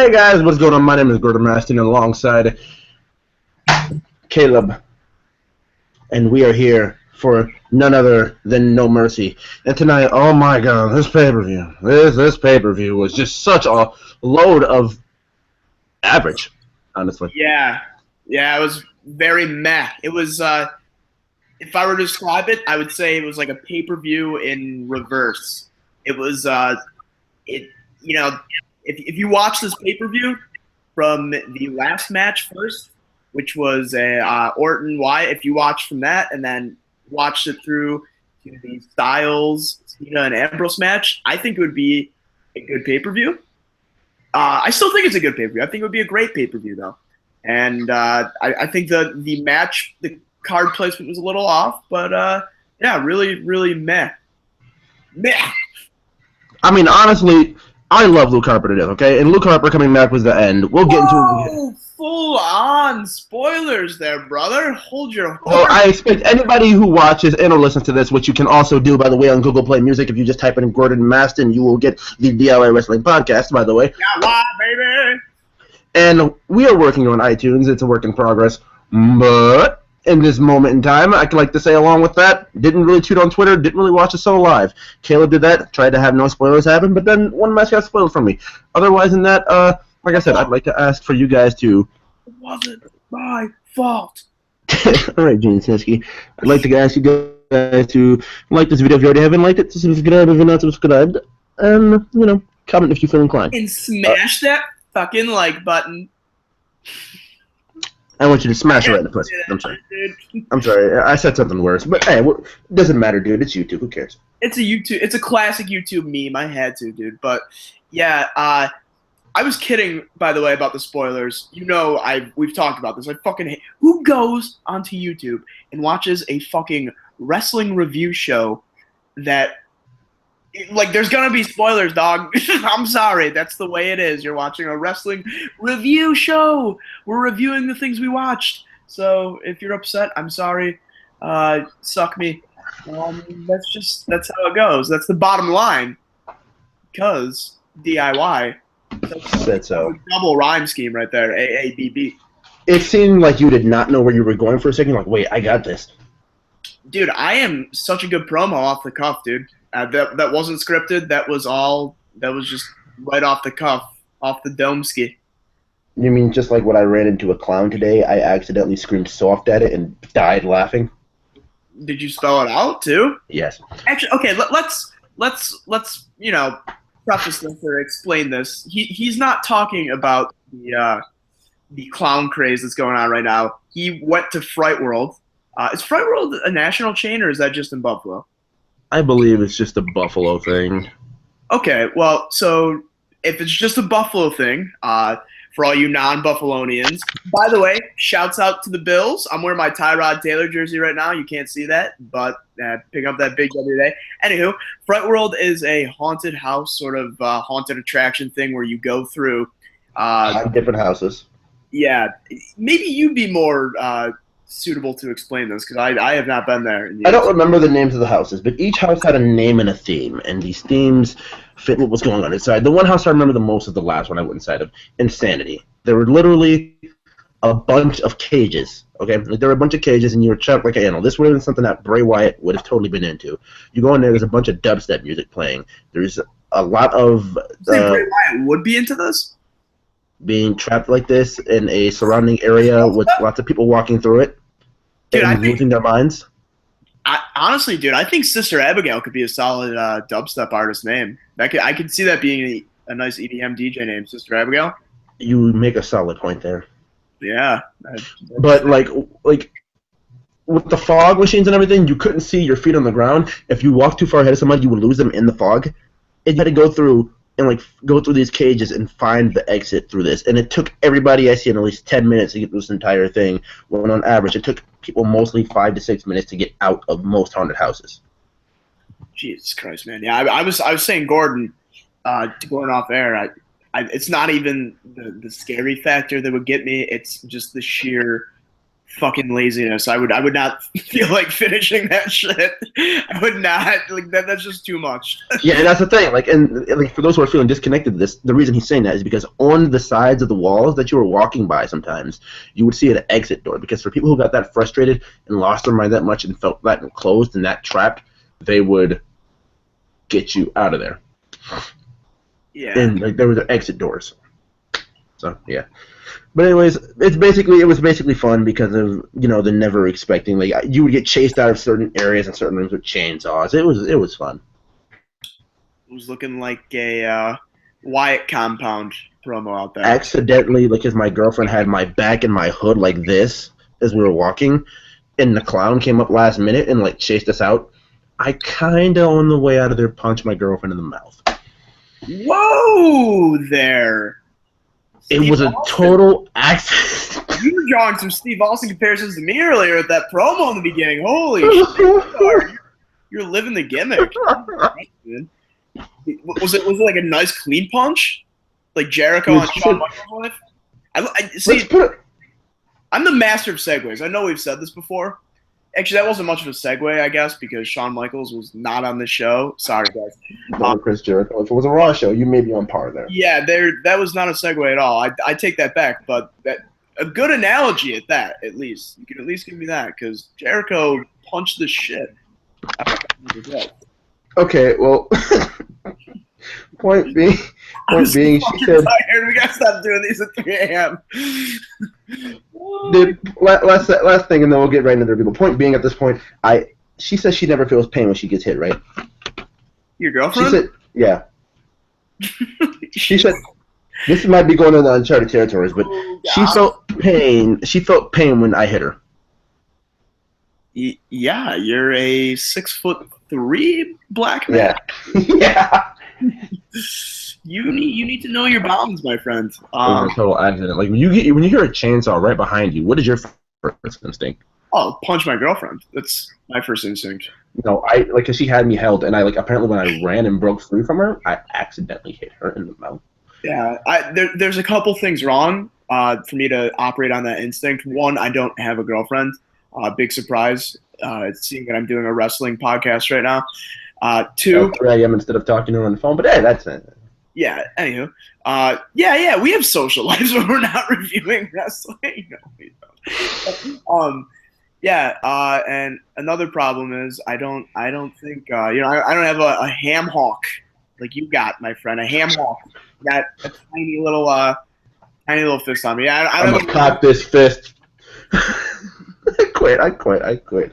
Hey guys, what's going on? My name is Gordon Maston alongside Caleb, and we are here for none other than No Mercy. And tonight, oh my god, this pay-per-view was just such a load of average, honestly. Yeah, it was very meh. It was, if I were to describe it, I would say it was like a pay-per-view in reverse. It was, if you watch this pay-per-view from the last match first, which was a Orton Wyatt, if you watch from that and then watched it through to the Styles, Cena, and Ambrose match, I think it would be a good pay-per-view. I still think it's a good pay-per-view. I think it would be a great pay-per-view, though. And I think the match, the card placement was a little off, but yeah, really, really meh. Meh. I mean, honestly, I love Luke Harper to death, okay? And Luke Harper coming back was the end. We'll get into it. Full-on spoilers there, brother. Hold your horse. Well, I expect anybody who watches and or listens to this, which you can also do, by the way, on Google Play Music. If you just type in Gordon Maston, you will get the DIY Wrestling Podcast, by the way. DIY, baby! And we are working on iTunes. It's a work in progress. But in this moment in time, I'd like to say along with that, didn't really tweet on Twitter, didn't really watch the show live. Caleb did that, tried to have no spoilers happen, but then one match got spoiled from me. Otherwise than that, like I said, I'd like to ask for you guys to... It wasn't my fault. All right, Gene Sinsky. I'd like to ask you guys to like this video if you already haven't liked it, to subscribe if you're not subscribed, and, comment if you feel inclined. And smash that fucking like button. I want you to smash it right in the pussy. I'm sorry. I said something worse, but hey, it doesn't matter, dude. It's YouTube. Who cares? It's a classic YouTube meme. I had to, dude. But yeah, I was kidding, by the way, about the spoilers. We've talked about this. I fucking hate who goes onto YouTube and watches a fucking wrestling review show that, like, there's gonna be spoilers, dog. I'm sorry, that's the way it is. You're watching a wrestling review show. We're reviewing the things we watched. So if you're upset, I'm sorry. Suck me. That's how it goes. That's the bottom line. Because DIY. That's so. Double rhyme scheme right there. AABB. It seemed like you did not know where you were going for a second. Like, wait, I got this. Dude, I am such a good promo off the cuff, dude. That wasn't scripted. That was just right off the cuff, off the dome ski. You mean just like when I ran into a clown today, I accidentally screamed soft at it and died laughing? Did you spell it out too? Yes. Actually, okay. Let's preface this or explain this. He's not talking about the clown craze that's going on right now. He went to Fright World. Is Fright World a national chain or is that just in Buffalo? I believe it's just a Buffalo thing. Okay, well, so if it's just a Buffalo thing, for all you non-Buffalonians, by the way, shouts out to the Bills. I'm wearing my Tyrod Taylor jersey right now. You can't see that, but pick up that big W today. Anywho, Fright World is a haunted house, sort of haunted attraction thing where you go through 5 different houses. Yeah, maybe you'd be more suitable to explain this because I have not been there. I don't remember the names of the houses, but each house had a name and a theme, and these themes fit what was going on inside. The one house I remember the most is the last one I went inside of, Insanity. There were literally a bunch of cages, okay? Like, there were a bunch of cages, and you were trapped like an animal. This would have been something that Bray Wyatt would have totally been into. You go in there, there's a bunch of dubstep music playing. There's a lot of... Bray Wyatt would be into this? Being trapped like this in a surrounding area with lots of people walking through it, dude, and losing their minds. Honestly, dude, I think Sister Abigail could be a solid dubstep artist name. I could see that being a nice EDM DJ name, Sister Abigail. You make a solid point there. Yeah. But like with the fog machines and everything, you couldn't see your feet on the ground. If you walked too far ahead of somebody, you would lose them in the fog. And you had to go through these cages and find the exit through this. And it took everybody I see in at least 10 minutes to get through this entire thing, when on average it took people mostly 5 to 6 minutes to get out of most haunted houses. Jesus Christ, man. Yeah, I was saying, Gordon, going off air, it's not even the scary factor that would get me. It's just the sheer fucking laziness. I would not feel like finishing that shit. I would not like that. That's just too much. Yeah, and that's the thing. Like for those who are feeling disconnected to this, the reason he's saying that is because on the sides of the walls that you were walking by, sometimes you would see an exit door. Because for people who got that frustrated and lost their mind that much and felt that enclosed and that trapped, they would get you out of there. Yeah. And like there were the exit doors. So yeah. But anyways, it was basically fun because of the never expecting, like you would get chased out of certain areas and certain rooms with chainsaws. It was fun. It was looking like a Wyatt Compound promo out there. Accidentally, because my girlfriend had my back and my hood like this as we were walking, and the clown came up last minute and like chased us out. I kinda on the way out of there punched my girlfriend in the mouth. Whoa there. It was a total accident. You were drawing some Steve Austin comparisons to me earlier at that promo in the beginning. Holy shit. You're living the gimmick. Was it like a nice clean punch? Like Jericho on Shawn Michaels' life? I'm the master of segues. I know we've said this before. Actually, that wasn't much of a segue, I guess, because Shawn Michaels was not on the show. Sorry, guys. Chris Jericho. If it was a Raw show, you may be on par there. Yeah, that was not a segue at all. I take that back, but a good analogy at that, at least. You can at least give me that, because Jericho punched the shit. Okay, well, point being, she said. Tired. We gotta stop doing these at 3 a.m. Dude, last thing, and then we'll get right into the people. Point being, at this point, she says she never feels pain when she gets hit, right? Your girlfriend? She said, yeah. She said, this might be going into uncharted territories, but she felt pain. She felt pain when I hit her. Yeah, you're a 6'3" black man. Yeah. You need to know your bounds, my friend. It was a total accident. Like when you hear a chainsaw right behind you, what is your first instinct? Oh, punch my girlfriend. That's my first instinct. No, cause she had me held, and apparently when I ran and broke free from her, I accidentally hit her in the mouth. Yeah, there's a couple things wrong for me to operate on that instinct. One, I don't have a girlfriend. Big surprise. Seeing that I'm doing a wrestling podcast right now. 2, 3 a.m. instead of talking to her on the phone, but hey, that's it. Yeah, anywho. Yeah, we have social lives when we're not reviewing wrestling. No, we don't. And another problem is I don't think I don't have a ham hock like you got, my friend. A ham hock. You got a tiny little fist on me. I'm gonna cock this fist. I quit.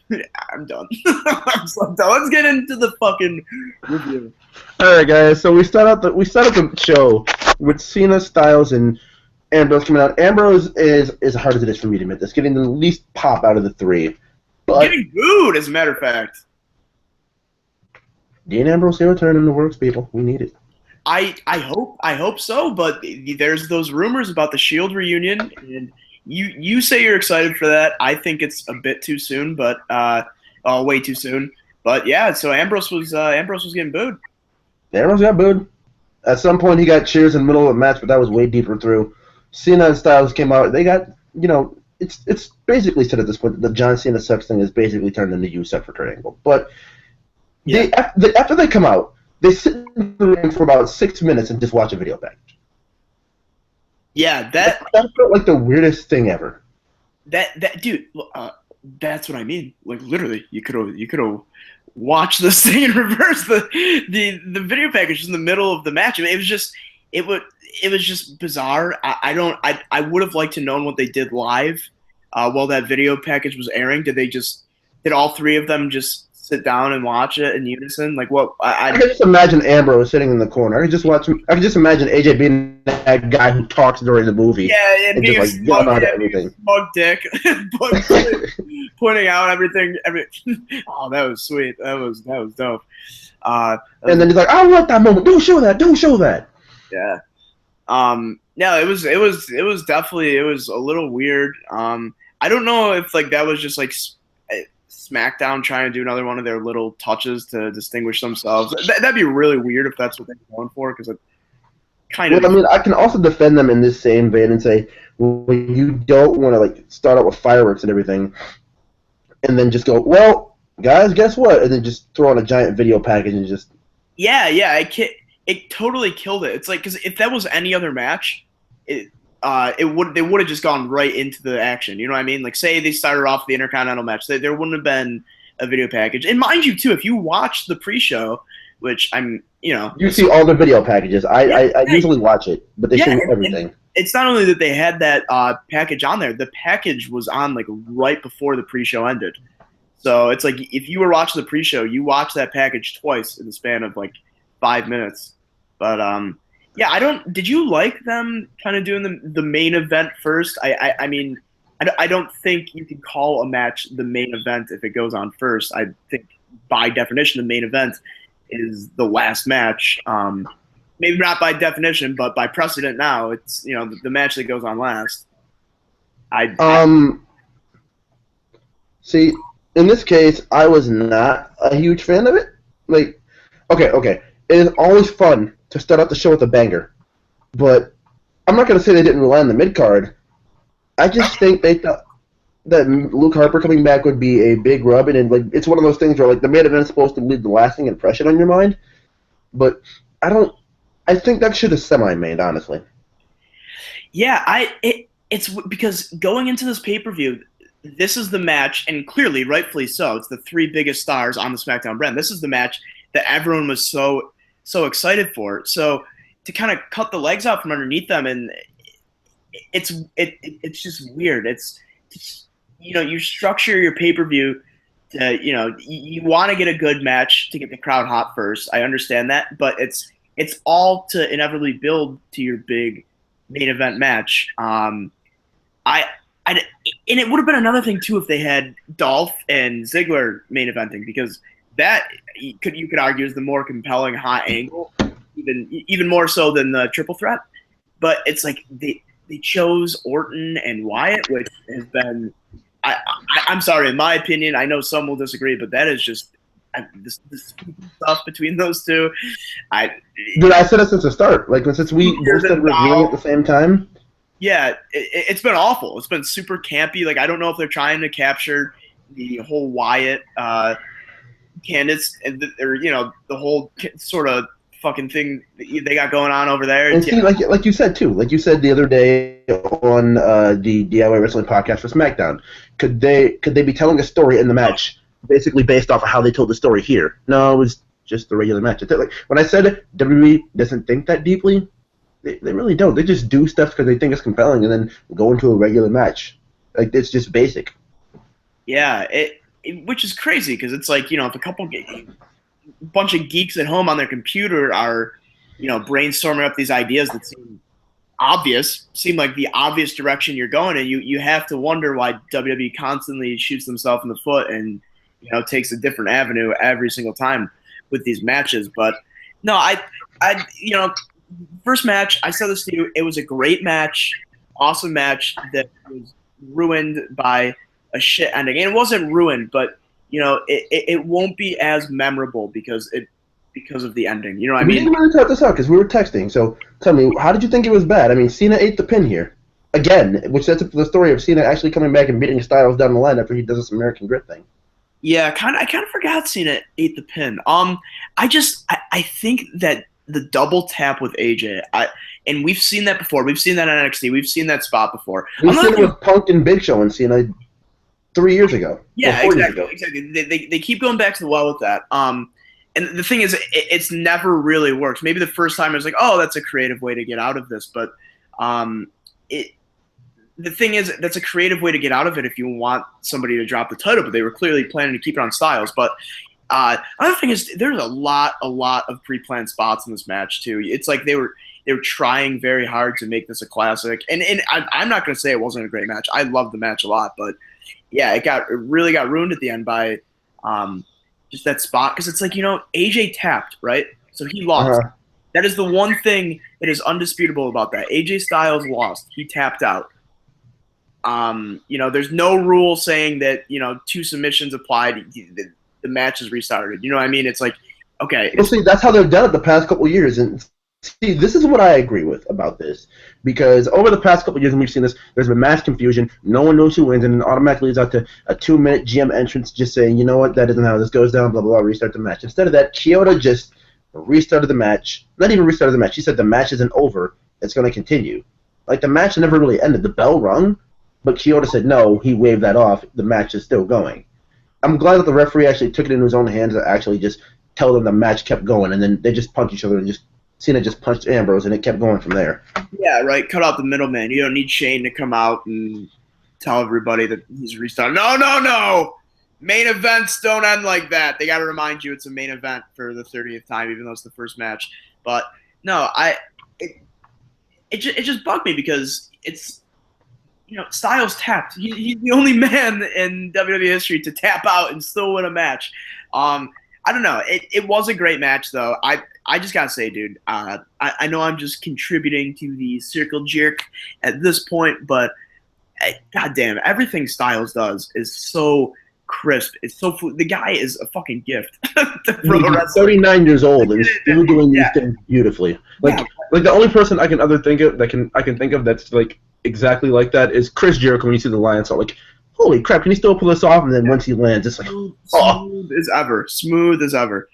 Yeah, I'm done. I'm so done. Let's get into the fucking review. All right, guys. So we start out the show with Cena, Styles, and Ambrose coming out. Ambrose is as hard as it is for me to admit this, getting the least pop out of the three. But getting booed, as a matter of fact. Dean Ambrose will return in the works, people. We need it. I hope so. But there's those rumors about the Shield reunion, and you say you're excited for that. I think it's a bit too soon, but way too soon. But yeah, so Ambrose was getting booed. Ambrose got booed. At some point, he got cheers in the middle of the match, but that was way deeper through. Cena and Styles came out. They got, it's basically said at this point that the John Cena sucks thing is basically turned into you suck for Kurt Angle. But after they come out, they sit in the ring for about 6 minutes and just watch a video package. Yeah, that felt like the weirdest thing ever. That dude, that's what I mean. Like literally, you could have watched this thing in reverse. The video package in the middle of the match. I mean, it was just bizarre. I would have liked to known what they did live while that video package was airing. Did all three of them just sit down and watch it in unison? Like what? I can just imagine Ambrose sitting in the corner. I can just imagine AJ being that guy who talks during the movie. Yeah, and being just smug dick, pointing out everything. Oh, that was sweet. That was dope. And then he's like, "I want that moment. Don't show that. Don't show that." Yeah. No, it was definitely a little weird. I don't know if that was just SmackDown trying to do another one of their little touches to distinguish themselves. That'd be really weird if that's what they're going for, because it kind of. Well, I mean, I can also defend them in this same vein and say when you don't want to like start out with fireworks and everything, and then just go, well, guys, guess what? And then just throw on a giant video package and just Yeah, it totally killed it. It's like because if that was any other match, they would have just gone right into the action. You know what I mean? Like say they started off the Intercontinental match, there wouldn't have been a video package. And mind you, too, if you watch the pre-show, which you see all the video packages. I usually watch it, but they show everything. It's not only that they had that package on there; the package was on like right before the pre-show ended. So it's like if you were watching the pre-show, you watched that package twice in the span of like 5 minutes. But yeah, I don't. Did you like them kind of doing the main event first? I mean, I don't think you can call a match the main event if it goes on first. I think by definition, the main event is the last match. Maybe not by definition, but by precedent now, it's the match that goes on last. See, in this case, I was not a huge fan of it. Like, okay, it is always fun to start out the show with a banger, but I'm not gonna say they didn't rely on the mid card. I just think they thought that Luke Harper coming back would be a big rub, and like it's one of those things where like the main event is supposed to leave the lasting impression on your mind, but I think that should have semi-made, honestly. Yeah, it's because going into this pay-per-view, this is the match, and clearly, rightfully so, it's the three biggest stars on the SmackDown brand. This is the match that everyone was so excited for. So to kind of cut the legs out from underneath them, and it's just weird. It's you structure your pay-per-view to, you want to get a good match to get the crowd hot first. I understand that, but it's all to inevitably build to your big main event match. And it would have been another thing too if they had Dolph and Ziggler main eventing, because that you could argue is the more compelling hot angle, even more so than the triple threat. But it's like they chose Orton and Wyatt, which has been I'm sorry, in my opinion, I know some will disagree, but that is just this stuff between those two. Dude, I said it since the start. Like since we both started reviewing at the same time. Yeah, it's been awful. It's been super campy. Like I don't know if they're trying to capture the whole Wyatt Candice or the whole sort of fucking thing they got going on over there. And see, like you said too, like you said the other day on the DIY Wrestling podcast for SmackDown, could they be telling a story in the match basically based off of how they told the story here? No, it was just the regular match. Like when I said WWE doesn't think that deeply, they really don't. They just do stuff because they think it's compelling and then go into a regular match. Like it's just basic. Yeah, which is crazy because it's like if a bunch of geeks at home on their computer are brainstorming up these ideas that seem like the obvious direction you're going, and you have to wonder why WWE constantly shoots themselves in the foot and takes a different avenue every single time with these matches. But no, I first match, I said this to you, it was a great match, awesome match that was ruined by a shit ending. And it wasn't ruined, but it won't be as memorable because of the ending. You know what I mean? We didn't really cut this out because we were texting. So tell me, how did you think it was bad? I mean, Cena ate the pin here again, which sets up the story of Cena actually coming back and beating Styles down the line after he does this American Grit thing. Yeah, I kind of forgot Cena ate the pin. I think that the double tap with AJ, and we've seen that before. We've seen that on NXT. We've seen that spot before. We've seen it with Punk and Big Show and Cena 3 years ago. Yeah, exactly. They keep going back to the well with that. And the thing is, it's never really worked. Maybe the first time it was like, oh, that's a creative way to get out of this. But the thing is, that's a creative way to get out of it if you want somebody to drop the title. But they were clearly planning to keep it on Styles. But another thing is, there's a lot of pre-planned spots in this match too. It's like they were trying very hard to make this a classic. And I'm not going to say it wasn't a great match. I loved the match a lot, but yeah, it really got ruined at the end by just that spot, because it's like AJ tapped, right, so he lost. Uh-huh. That is the one thing that is undisputable about that. AJ Styles lost. He tapped out. There's no rule saying that 2 submissions applied, the match is restarted. You know what I mean? It's like, okay. Well, see, that's how they've done it the past couple of years, and See, this is what I agree with about this, because over the past couple of years, when we've seen this, there's been mass confusion. No one knows who wins, and it automatically leads out to a 2-minute GM entrance, just saying, you know what, that isn't how this goes down. Blah blah blah. Restart the match. Instead of that, Kyoto just restarted the match. Not even restarted the match. He said the match isn't over. It's going to continue. Like the match never really ended. The bell rung, but Kyoto said no. He waved that off. The match is still going. I'm glad that the referee actually took it into his own hands to actually just tell them the match kept going, and then they just punched each other and just. Cena just punched Ambrose, and it kept going from there. Yeah, right. Cut out the middleman. You don't need Shane to come out and tell everybody that he's restarted. No. Main events don't end like that. They got to remind you it's a main event for the 30th time, even though it's the first match. But no, it just bugged me because it's Styles tapped. He's the only man in WWE history to tap out and still win a match. I don't know. It was a great match, though. I just gotta say, dude, I know I'm just contributing to the circle jerk at this point, but goddamn, everything Styles does is so crisp. It's so the guy is a fucking gift. He's 39 years old and still doing these things beautifully. Like the only person I can think of that's like exactly like that is Chris Jericho when you see the Lion. So like, holy crap, can he still pull this off? And then once he lands, it's like smooth as ever.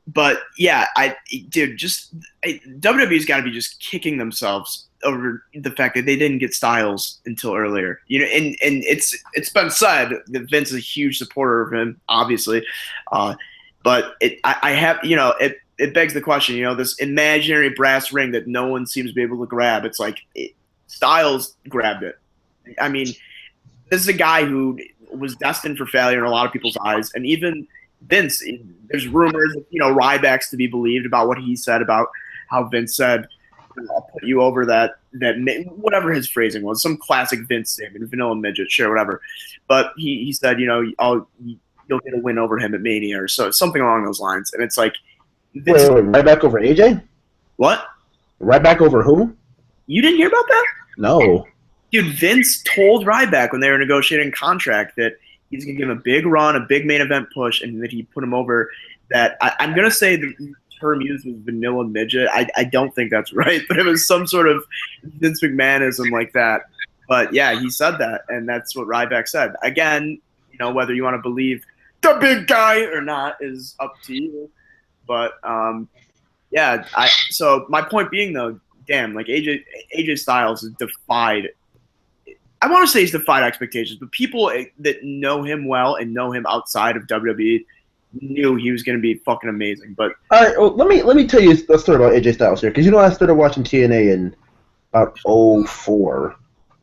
But yeah, WWE's got to be just kicking themselves over the fact that they didn't get Styles until earlier. And it's been said that Vince is a huge supporter of him, obviously. But it begs the question, this imaginary brass ring that no one seems to be able to grab. It's like Styles grabbed it. I mean, this is a guy who was destined for failure in a lot of people's eyes, and even Vince, there's rumors of, Ryback's to be believed about what he said about how Vince said, I'll put you over that whatever his phrasing was, some classic Vince statement, vanilla midget, sure, whatever. But he said, you'll get a win over him at Mania or so, something along those lines. And it's like, Vince, wait, Ryback over AJ? What? Ryback over who? You didn't hear about that? No. Dude, Vince told Ryback when they were negotiating a contract that he's going to give him a big run, a big main event push, and that he put him over that. I'm going to say the term used was vanilla midget. I don't think that's right, but it was some sort of Vince McMahonism like that. But yeah, he said that, and that's what Ryback said. Again, whether you want to believe the big guy or not is up to you. But yeah, so my point being though, damn, like AJ Styles has defied. I want to say he's defied expectations, but people that know him well and know him outside of WWE knew he was going to be fucking amazing. But all right, well, let me tell you a story about AJ Styles here, because I started watching TNA in about 04.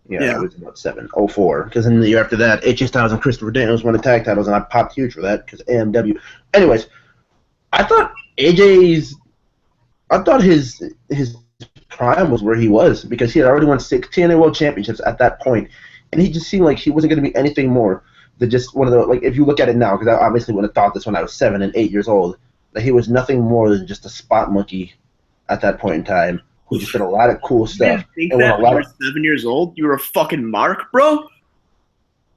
Yeah, it was about 04. Because in the year after that, AJ Styles and Christopher Daniels won the tag titles, and I popped huge for that because AMW. Anyways, I thought his prime was where he was, because he had already won 6 TNA World Championships at that point, and he just seemed like he wasn't going to be anything more than just one of the, like, if you look at it now, because I obviously would have thought this when I was 7 and 8 years old, that he was nothing more than just a spot monkey at that point in time who just did a lot of cool stuff. You didn't think that when you were 7 years old? You were a fucking mark, bro?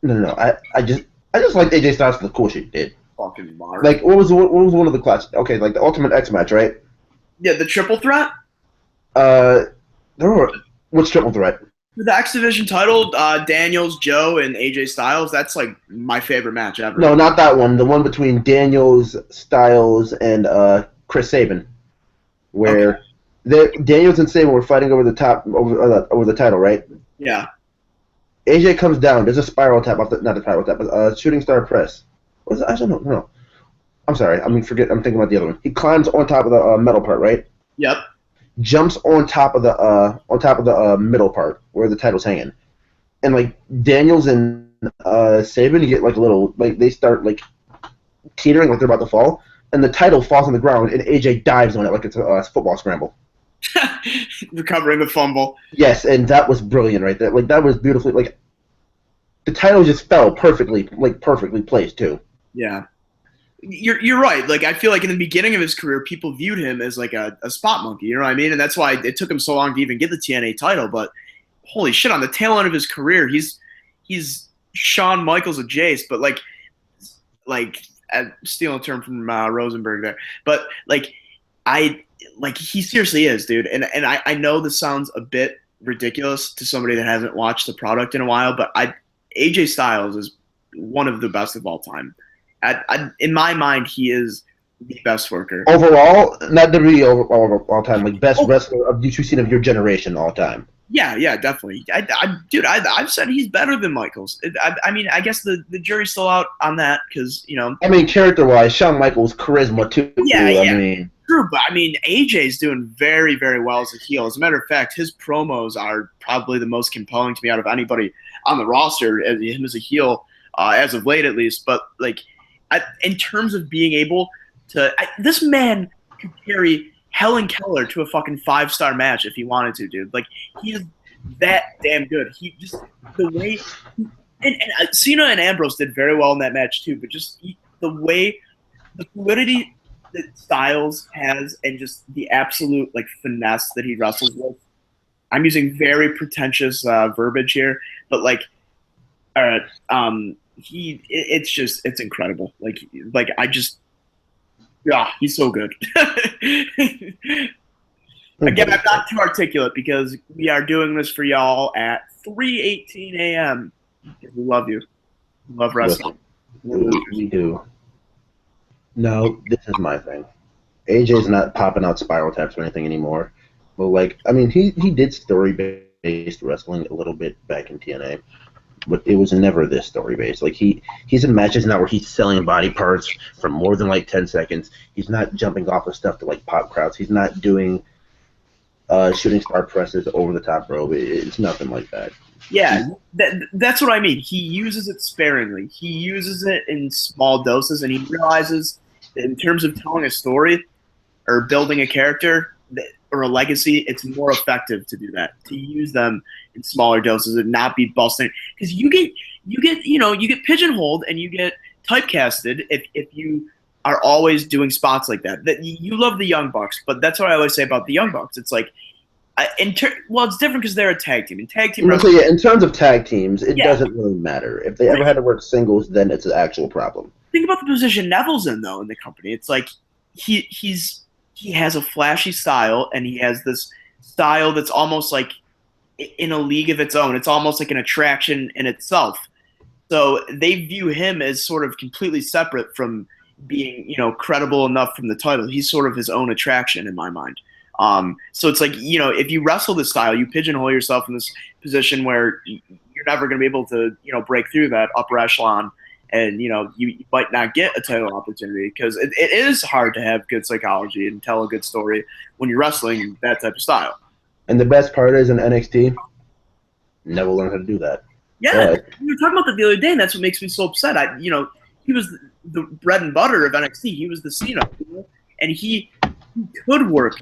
No. I just liked AJ Styles for the cool shit he did. Fucking mark. Like, what was one of the classics? Okay, like the Ultimate X match, right? Yeah, the triple threat? What's triple threat? The X Division title, Daniels, Joe, and AJ Styles. That's like my favorite match ever. No, not that one. The one between Daniels, Styles, and Chris Sabin, where Daniels and Sabin were fighting over the top over the title, right? Yeah. AJ comes down. There's a spiral tap off not a spiral tap, but shooting star press. What is it? I don't know. No. I'm sorry. I'm thinking about the other one. He climbs on top of the metal part, right? Yep. Jumps on top of the middle part where the title's hanging, and like Daniels and Sabin get like a little, like they start like teetering like they're about to fall, and the title falls on the ground, and AJ dives on it like it's a football scramble. Recovering the fumble. Yes, and that was brilliant right there. Like that was beautifully, like the title just fell perfectly placed too. Yeah. You're right. Like I feel like in the beginning of his career, people viewed him as like a spot monkey. You know what I mean? And that's why it took him so long to even get the TNA title. But holy shit, on the tail end of his career, he's Shawn Michaels of Jace. But like stealing a term from Rosenberg there. But like like he seriously is, dude. And I know this sounds a bit ridiculous to somebody that hasn't watched the product in a while, but AJ Styles is one of the best of all time. In my mind, he is the best worker overall. Not WWE over all time, like best wrestler of you've seen of your generation all time. Yeah, definitely. Dude, I've said he's better than Michaels. I mean, I guess the jury's still out on that because, you know. I mean, character-wise, Shawn Michaels' charisma, too. Yeah. I mean. True, but I mean, AJ's doing very, very well as a heel. As a matter of fact, his promos are probably the most compelling to me out of anybody on the roster, him as a heel, as of late at least. But, like, in terms of being able to – this man could carry – Helen Keller to a fucking 5-star match if he wanted to, dude. Like, he is that damn good. He just the way and Cena and Ambrose did very well in that match too. But just the way, the fluidity that Styles has, and just the absolute like finesse that he wrestles with. I'm using very pretentious verbiage here, but like, it's incredible. Like I just. Yeah, he's so good. Again, I'm not too articulate because we are doing this for y'all at 3:18 a.m. We love you. We love wrestling. We do. No, this is my thing. AJ's not popping out spiral taps or anything anymore. But, like, I mean, he did story-based wrestling a little bit back in TNA. But it was never this story-based. Like, he's in matches now where he's selling body parts for more than, like, 10 seconds. He's not jumping off of stuff to, like, pop crowds. He's not doing shooting star presses over the top rope. It's nothing like that. Yeah, that's what I mean. He uses it sparingly. He uses it in small doses, and he realizes that in terms of telling a story or building a character or a legacy, it's more effective to do that, to use them in smaller doses and not be busting. Because you get pigeonholed and you get typecasted if you are always doing spots like that. That you love the Young Bucks, but that's what I always say about the Young Bucks. It's like, it's different because they're a tag team. In tag team, in terms of tag teams, it doesn't really matter. If they ever had to work singles, then it's an actual problem. Think about the position Neville's in, though, in the company. It's like he has a flashy style, and he has this style that's almost like in a league of its own. It's almost like an attraction in itself. So they view him as sort of completely separate from being, credible enough from the title. He's sort of his own attraction in my mind. So it's like, if you wrestle this style, you pigeonhole yourself in this position where you're never going to be able to, break through that upper echelon, and, you might not get a title opportunity because it is hard to have good psychology and tell a good story when you're wrestling that type of style. And the best part is in NXT, Neville learned how to do that. Yeah, we were talking about that the other day, and that's what makes me so upset. He was the bread and butter of NXT. He was the Cena, and he could work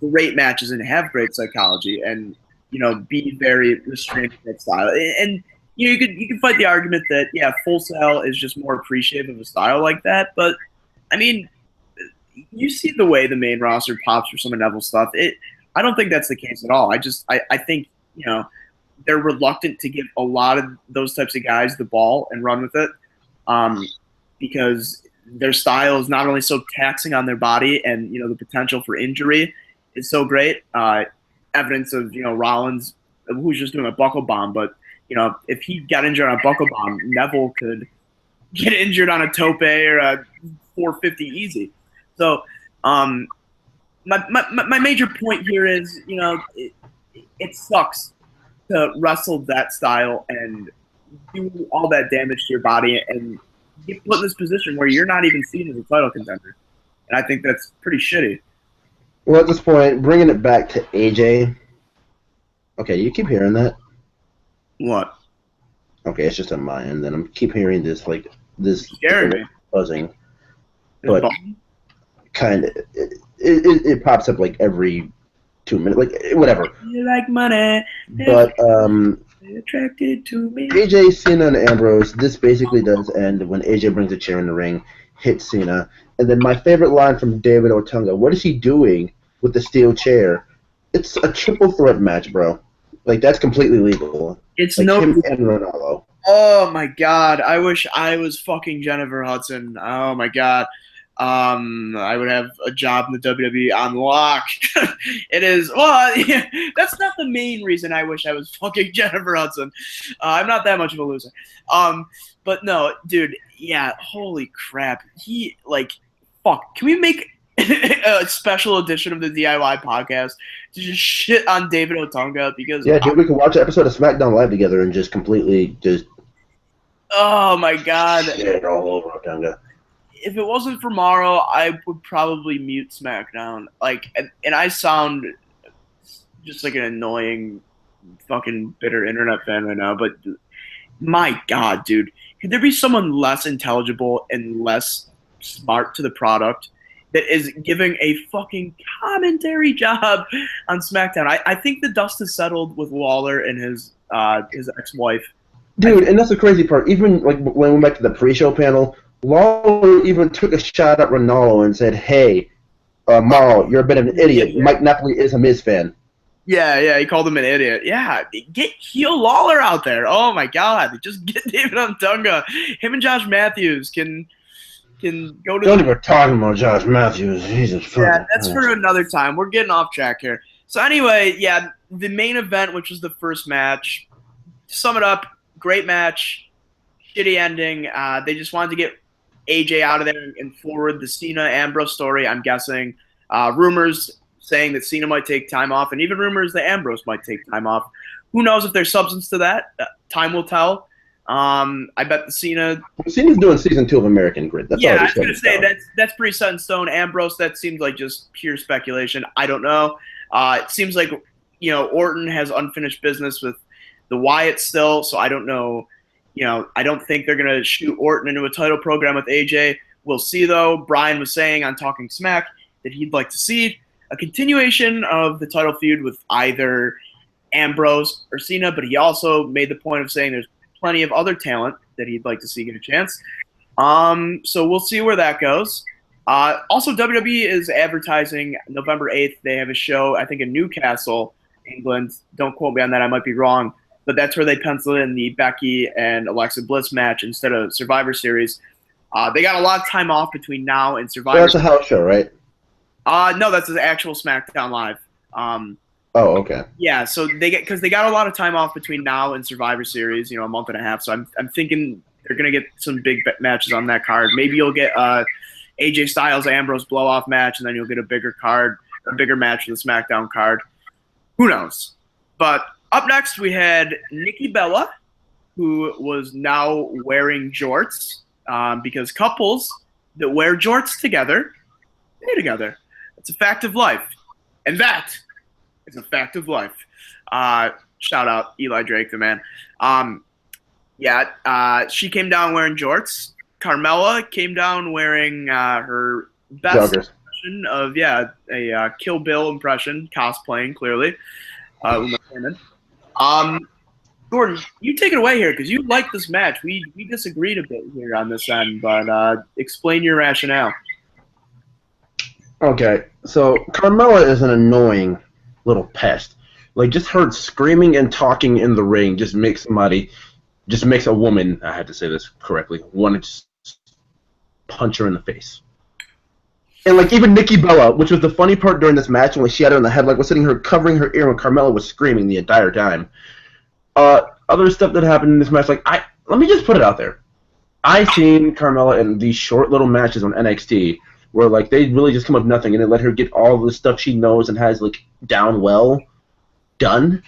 great matches and have great psychology and, be very restrained in that style. And you could fight the argument that, Full Sail is just more appreciative of a style like that. But, I mean, you see the way the main roster pops for some of Neville's stuff. I don't think that's the case at all. I think, they're reluctant to give a lot of those types of guys the ball and run with it because their style is not only so taxing on their body and, the potential for injury is so great. Evidence of, Rollins, who's just doing a buckle bomb, but if he got injured on a buckle bomb, Neville could get injured on a tope or a 450 easy. So my major point here is, it sucks to wrestle that style and do all that damage to your body and get put in this position where you're not even seen as a title contender. And I think that's pretty shitty. Well, at this point, bringing it back to AJ. Okay, you keep hearing that? What? Okay, it's just on my end. Then I keep hearing this buzzing. But kind of, it pops up like every 2 minutes, like whatever. You like money, but attracted to me. AJ, Cena, and Ambrose. This basically does end when AJ brings a chair in the ring, hits Cena, and then my favorite line from David Otunga: "What is he doing with the steel chair?" It's a triple threat match, bro. Like that's completely legal. It's like no. Him and Ronaldo. Oh my god! I wish I was fucking Jennifer Hudson. Oh my god. I would have a job in the WWE on lock. It is, well, yeah, that's not the main reason I wish I was fucking Jennifer Hudson. I'm not that much of a loser. But no, dude, yeah, holy crap. Fuck, can we make a special edition of the DIY podcast to just shit on David Otunga? Because yeah, dude, we could watch an episode of SmackDown Live together and just completely just oh my god, shit all over Otunga. If it wasn't for Morrow, I would probably mute SmackDown. And I sound just like an annoying, fucking bitter internet fan right now. But my god, dude, could there be someone less intelligible and less smart to the product that is giving a fucking commentary job on SmackDown? I think the dust has settled with Lawler and his ex-wife. Dude, and that's the crazy part. Even like when we went back to the pre-show panel, Lawler even took a shot at Ronaldo and said, "Hey, Morrow, you're a bit of an idiot. Mike Napoli is a Miz fan." Yeah, he called him an idiot. Yeah, get heel Lawler out there. Oh my god, just get David Otunga. Him and Josh Matthews can go to. Don't even talk about Josh Matthews. Jesus. Yeah, that's for another time. We're getting off track here. So anyway, yeah, the main event, which was the first match. To sum it up, great match, shitty ending. They just wanted to get AJ out of there and forward the Cena-Ambrose story, I'm guessing. Rumors saying that Cena might take time off, and even rumors that Ambrose might take time off. Who knows if there's substance to that? Time will tell. I bet the Cena's doing season 2 of American Grid. That's I was going to say, that's pretty set in stone. Ambrose, that seems like just pure speculation. I don't know. It seems like, Orton has unfinished business with the Wyatt still, so I don't know. I don't think they're going to shoot Orton into a title program with AJ. We'll see, though. Brian was saying on Talking Smack that he'd like to see a continuation of the title feud with either Ambrose or Cena, but he also made the point of saying there's plenty of other talent that he'd like to see get a chance. So we'll see where that goes. Also, WWE is advertising November 8th. They have a show, I think, in Newcastle, England. Don't quote me on that. I might be wrong. But that's where they penciled in the Becky and Alexa Bliss match instead of Survivor Series. They got a lot of time off between now and Survivor. That's a house show, right? No, that's the actual SmackDown Live. Oh, okay. Yeah, so they got a lot of time off between now and Survivor Series, a month and a half. So I'm thinking they're gonna get some big matches on that card. Maybe you'll get AJ Styles Ambrose blow off match, and then you'll get a bigger match for the SmackDown card. Who knows? But up next, we had Nikki Bella, who was now wearing jorts because couples that wear jorts together stay together. It's a fact of life. And that is a fact of life. Shout out Eli Drake, the man. She came down wearing jorts. Carmella came down wearing her best impression of, a Kill Bill impression, cosplaying, clearly. Uma Thurman. Gordon, you take it away here because you like this match. We disagreed a bit here on this end, but explain your rationale. Okay, so Carmella is an annoying little pest. Like, just her screaming and talking in the ring just makes a woman, I had to say this correctly, want to just punch her in the face. And, like, even Nikki Bella, which was the funny part during this match, when she had her in the headlock, was sitting here covering her ear when Carmella was screaming the entire time. Other stuff that happened in this match, let me just put it out there. I've seen Carmella in these short little matches on NXT where, they really just come up with nothing, and they let her get all the stuff she knows and has, down well done.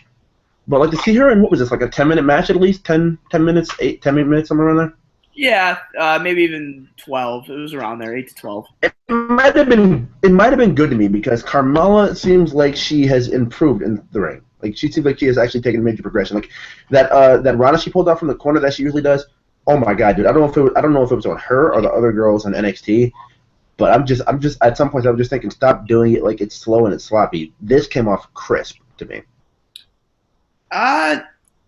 But, to see her in, what was this, a 10-minute match at least? 10 minutes, 10 minutes, somewhere around there? Yeah, maybe even 12. It was around there, 8 to 12. It might have been good to me because Carmella seems like she has improved in the ring. She seems like she has actually taken a major progression. That Rana she pulled out from the corner that she usually does. Oh my god, dude! I don't know if it was on her or the other girls on NXT, but I'm just at some point I'm just thinking, stop doing it like it's slow and it's sloppy. This came off crisp to me.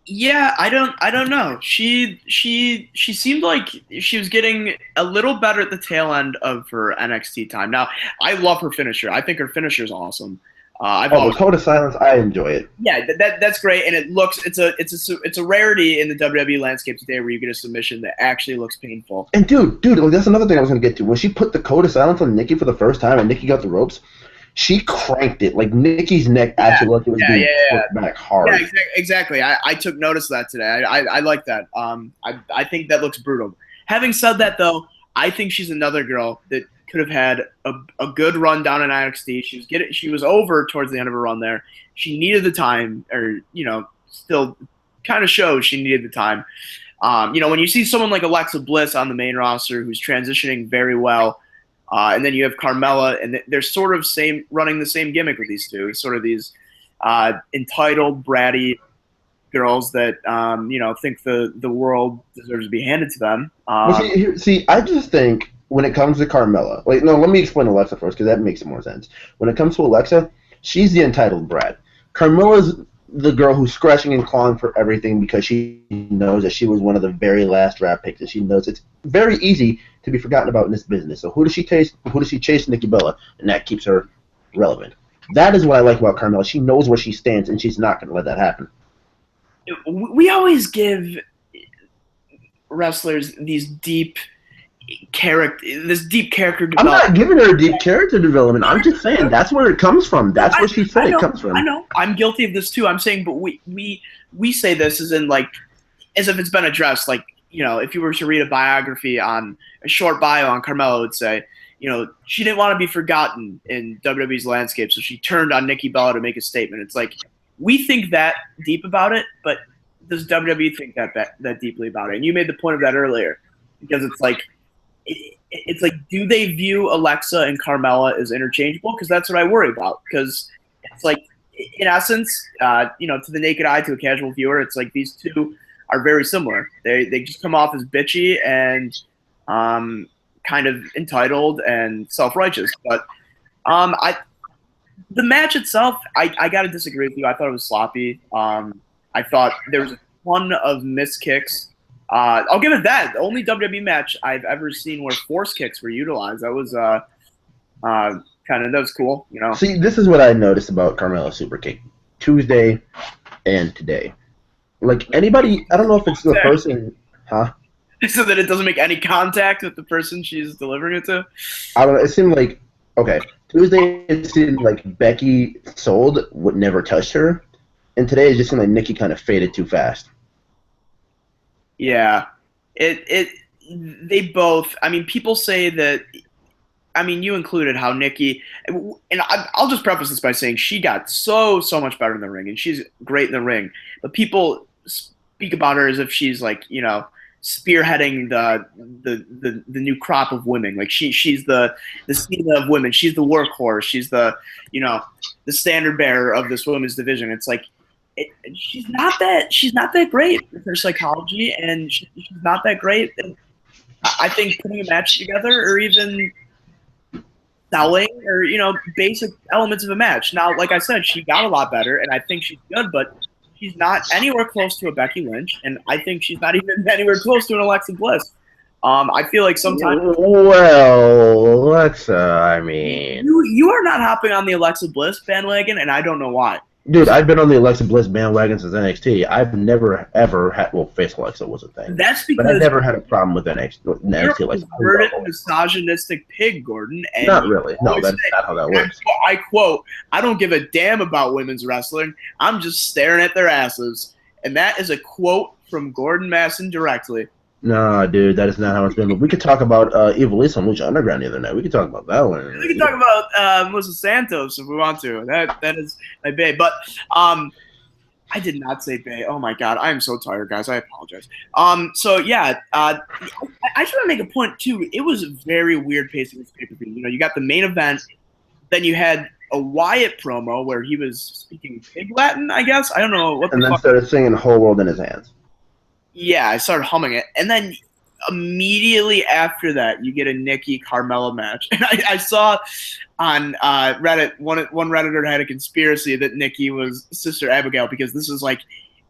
Yeah, I don't know. She seemed like she was getting a little better at the tail end of her NXT time. Now, I love her finisher. I think her finisher is awesome. I've Oh, always, the Code of Silence, I enjoy it. yeah, that's great, and it's a rarity in the WWE landscape today where you get a submission that actually looks painful. And dude, like, that's another thing I was gonna get to. When she put the Code of Silence on Nikki for the first time, and Nikki got the ropes, she cranked it. Like Nikki's neck actually looked like it was being flipped back hard. Yeah, exactly. I took notice of that today. I like that. I think that looks brutal. Having said that, though, I think she's another girl that could have had a good run down in NXT. She was over towards the end of her run there. She needed the time, or still kind of shows she needed the time. When you see someone like Alexa Bliss on the main roster who's transitioning very well, and then you have Carmella, and they're sort of running the same gimmick with these two, sort of these entitled, bratty girls that think the world deserves to be handed to them. See, I just think when it comes to Carmella, wait, no, let me explain Alexa first because that makes more sense. When it comes to Alexa, she's the entitled brat. Carmella's the girl who's scratching and clawing for everything because she knows that she was one of the very last draft picks, and she knows it's very easy to be forgotten about in this business. So who does she chase? Nikki Bella, and that keeps her relevant. That is what I like about Carmella. She knows where she stands, and she's not going to let that happen. We always give wrestlers this deep character development. I'm not giving her a deep character development. I'm just saying that's where it comes from. That's where she said it comes from. I know. I'm guilty of this too. I'm saying, but we say this as in like as if it's been addressed. Like if you were to read a short bio on Carmella, it would say, she didn't want to be forgotten in WWE's landscape, so she turned on Nikki Bella to make a statement. It's like we think that deep about it, but does WWE think that deeply about it? And you made the point of that earlier, because it's like, do they view Alexa and Carmella as interchangeable? Because that's what I worry about. Because it's like, in essence, to the naked eye, to a casual viewer, it's like these two are very similar. They just come off as bitchy and kind of entitled and self-righteous. But the match itself, I got to disagree with you. I thought it was sloppy. I thought there was a ton of missed kicks. I'll give it that. The only WWE match I've ever seen where force kicks were utilized. That was that was cool. See, this is what I noticed about Carmella's super kick Tuesday and today. Like anybody, I don't know if it's the person, huh? So that it doesn't make any contact with the person she's delivering it to. I don't know. It seemed like Tuesday it seemed like Becky sold would never touch her, and today it just seemed like Nikki kind of faded too fast. Yeah, they both. I mean, people say that. I mean, you included how Nikki, and I'll just preface this by saying she got so much better in the ring, and she's great in the ring. But people speak about her as if she's like spearheading the new crop of women. Like she's the Cena of women. She's the workhorse. She's the the standard bearer of this women's division. It's like. She's not that great with her psychology, and she's not that great. And I think putting a match together, or even selling, or basic elements of a match. Now, like I said, she got a lot better, and I think she's good, but she's not anywhere close to a Becky Lynch, and I think she's not even anywhere close to an Alexa Bliss. I feel like sometimes. Well, I mean, you are not hopping on the Alexa Bliss bandwagon, and I don't know why. Dude, I've been on the Alexa Bliss bandwagon since NXT. I've never, ever had... Well, face Alexa was a thing. That's because... But I never had a problem with NXT. You're a perverted, misogynistic pig, Gordon. And not really. No, that's not how that works. I quote, I don't give a damn about women's wrestling. I'm just staring at their asses. And that is a quote from Gordon Masson directly. No, dude, that is not how it's been. But we could talk about Ivelisse on Lucha Underground the other night. We could talk about that one. We could talk about Melissa Santos if we want to. That is my bae. But I did not say bae. Oh my god, I am so tired, guys. I apologize. So yeah, I just want to make a point too. It was a very weird pacing this pay-per-view. You got the main event, then you had a Wyatt promo where he was speaking pig Latin, I guess. I don't know what. And then started singing "Whole World in His Hands." Yeah, I started humming it. And then immediately after that, you get a Nikki Carmella match. And I saw on Reddit, one Redditor had a conspiracy that Nikki was Sister Abigail, because this is like,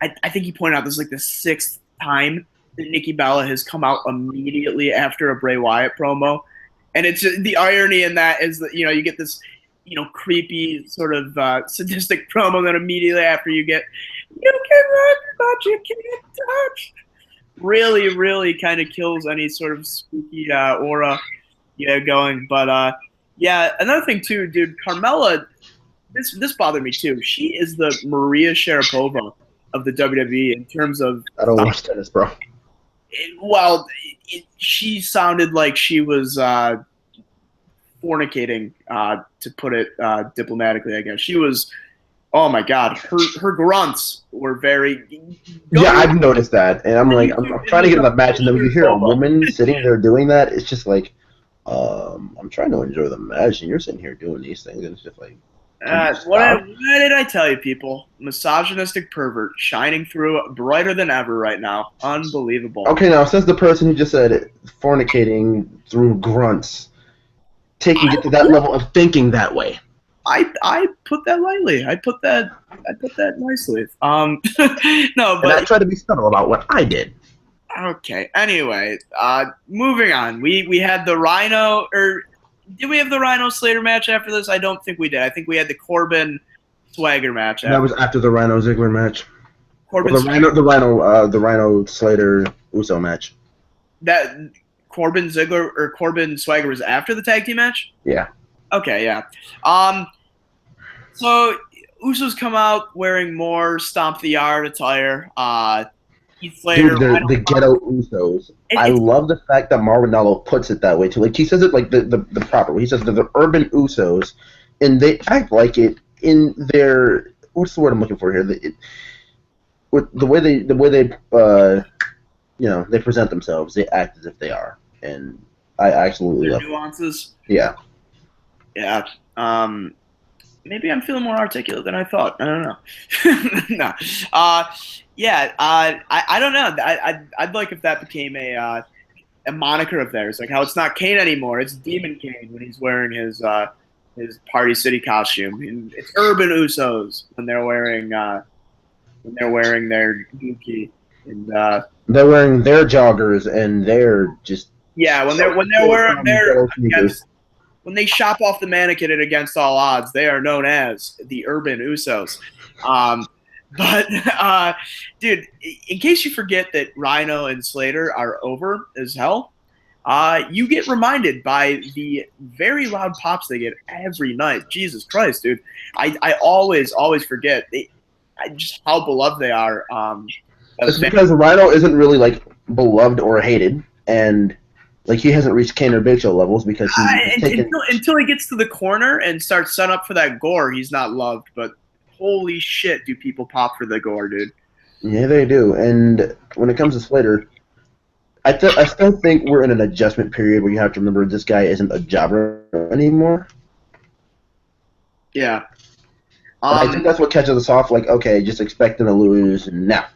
I think he pointed out this is like the 6th time that Nikki Bella has come out immediately after a Bray Wyatt promo. And it's just, the irony in that is that, you get this, creepy sort of sadistic promo. Then immediately after you can run, but you can't touch. Really, really kind of kills any sort of spooky aura going. But yeah, another thing too, dude, Carmella, this bothered me too. She is the Maria Sharapova of the WWE in terms of. I don't watch tennis, bro. She sounded like she was fornicating, to put it diplomatically, I guess. She was. Oh my God, her grunts were very. Yeah, I've noticed that, and I'm trying to get in the match, and then when you hear a woman sitting there doing that, it's just like, I'm trying to enjoy the match, and you're sitting here doing these things, and it's just like. What did I tell you, people? Misogynistic pervert shining through brighter than ever right now. Unbelievable. Okay, now since the person who just said it, fornicating through grunts, taking it to that level of thinking that way. I put that lightly. I put that nicely. No, but and I try to be subtle about what I did. Okay. Anyway, moving on. We had the Rhino, or did we have the Rhino Slater match after this? I don't think we did. I think we had the Corbin Swagger match. That was after the Rhino Ziggler match. The Rhino Slater Uso match. That Corbin Ziggler or Corbin Swagger was after the tag team match? Yeah. Okay, yeah. So Usos come out wearing more Stomp the Yard attire. Heath Slater, dude, the ghetto Usos. I love the fact that Marvin Nallo puts it that way too. Like he says it like the proper way. He says the urban Usos, and they act like it in their what's the word I'm looking for here? With the way they they present themselves, they act as if they are, and I absolutely love nuances. Yeah. Yeah. Maybe I'm feeling more articulate than I thought. I don't know. No. Yeah. I don't know. I'd like if that became a moniker of theirs, like how it's not Kane anymore. It's Demon Kane when he's wearing his Party City costume. And it's Urban Usos when they're wearing their Dookie and they're wearing their joggers and they're just when they're wearing their when they shop off the mannequin at Against All Odds, they are known as the Urban Usos. But dude, in case you forget that Rhino and Slater are over as hell, you get reminded by the very loud pops they get every night. Jesus Christ, dude. I always forget just how beloved they are. It's because Rhino isn't really like beloved or hated, and like he hasn't reached Kane or Big Show levels because until he gets to the corner and starts setting up for that gore, he's not loved. But holy shit, do people pop for the gore, dude? Yeah, they do. And when it comes to Slater, I still think we're in an adjustment period where you have to remember this guy isn't a jobber anymore. Yeah. I think that's what catches us off. Like, okay, just expect him to lose now.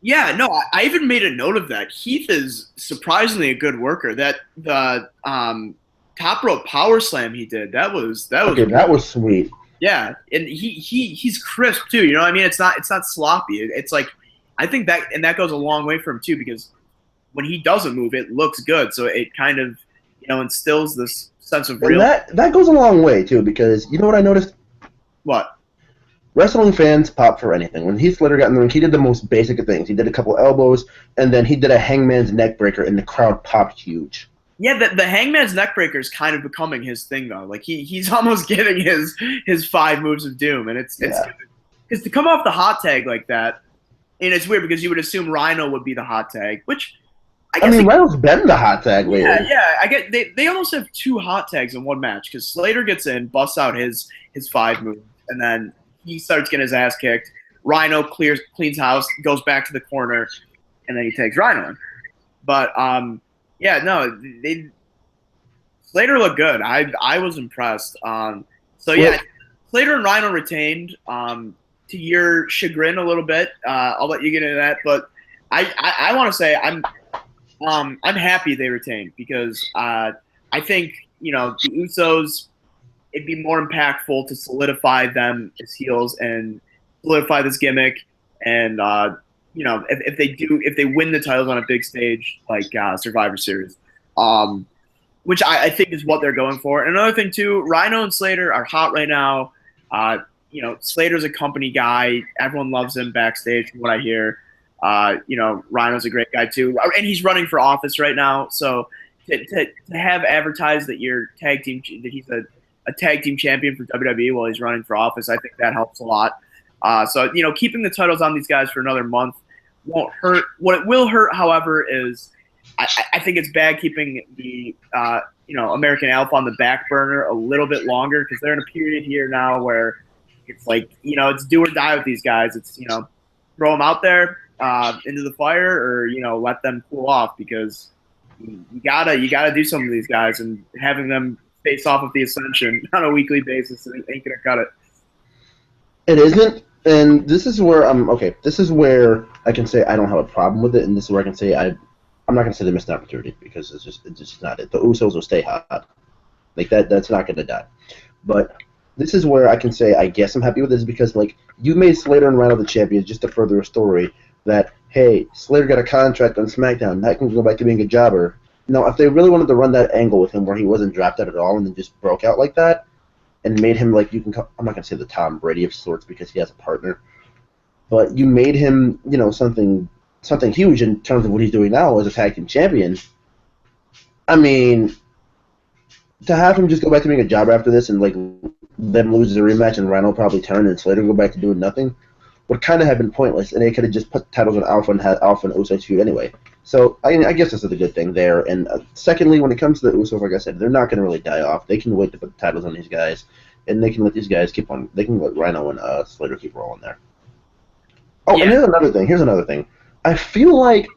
Yeah, no, I even made a note of that. Heath is surprisingly a good worker. The top rope power slam he did, that was sweet. Yeah, and he's crisp too. You know what I mean? It's not sloppy. It's like I think that goes a long way for him too, because when he doesn't move, it looks good. So it kind of instills this sense of real. And that goes a long way too, because you know what I noticed? What? Wrestling fans pop for anything. When Heath Slater got in the ring, he did the most basic of things. He did a couple elbows, and then he did a hangman's neck breaker, and the crowd popped huge. Yeah, the hangman's neck breaker is kind of becoming his thing, though. Like he's almost getting his 5 moves of doom, and it's because to come off the hot tag like that, and it's weird because you would assume Rhino would be the hot tag, which I guess Rhino's been the hot tag lately. Yeah. I get they almost have 2 hot tags in one match because Slater gets in, busts out his 5 moves, and then he starts getting his ass kicked. Rhino cleans house, goes back to the corner, and then he takes Rhino in. But Slater looked good. I was impressed. Slater and Rhino retained. To your chagrin a little bit. I'll let you get into that, but I want to say I'm happy they retained because I think the Usos. It'd be more impactful to solidify them as heels and solidify this gimmick. And if they win the titles on a big stage like Survivor Series, which I think is what they're going for. And another thing too, Rhino and Slater are hot right now. Slater's a company guy. Everyone loves him backstage, from what I hear. Rhino's a great guy too, and he's running for office right now. So to have advertised that you're tag team, that he's a tag team champion for WWE while he's running for office, I think that helps a lot. So keeping the titles on these guys for another month won't hurt. What it will hurt, however, is I think it's bad keeping the American Alpha on the back burner a little bit longer, because they're in a period here now where it's like it's do or die with these guys. It's throw them out there into the fire, or let them cool off, because you gotta do something to these guys, and having them face off with the Ascension on a weekly basis ain't gonna cut it. It isn't, and this is where This is where I can say I don't have a problem with it, and this is where I can say I'm not gonna say they missed an opportunity, because it's just not it. The Usos will stay hot, like that. That's not gonna die. But this is where I can say I guess I'm happy with this, because you made Slater and Rhino the champions just to further a story that, hey, Slater got a contract on SmackDown, that can go back to being a jobber. Now, if they really wanted to run that angle with him where he wasn't drafted at all and then just broke out like that, and made him I'm not gonna say the Tom Brady of sorts, because he has a partner, but you made him something huge in terms of what he's doing now as a tag team champion. I mean, to have him just go back to being a jobber after this, and them lose the rematch and Rhino probably turn and Slater go back to doing nothing, would kind of have been pointless, and they could have just put titles on Alpha and had Alpha and Usos feud anyway. So I guess this is a good thing there. And secondly, when it comes to the Usos, like I said, they're not going to really die off. They can wait to put the titles on these guys, and they can let these guys keep on. They can let Rhino and Slater keep rolling there. Oh, yeah. And here's another thing. I feel like,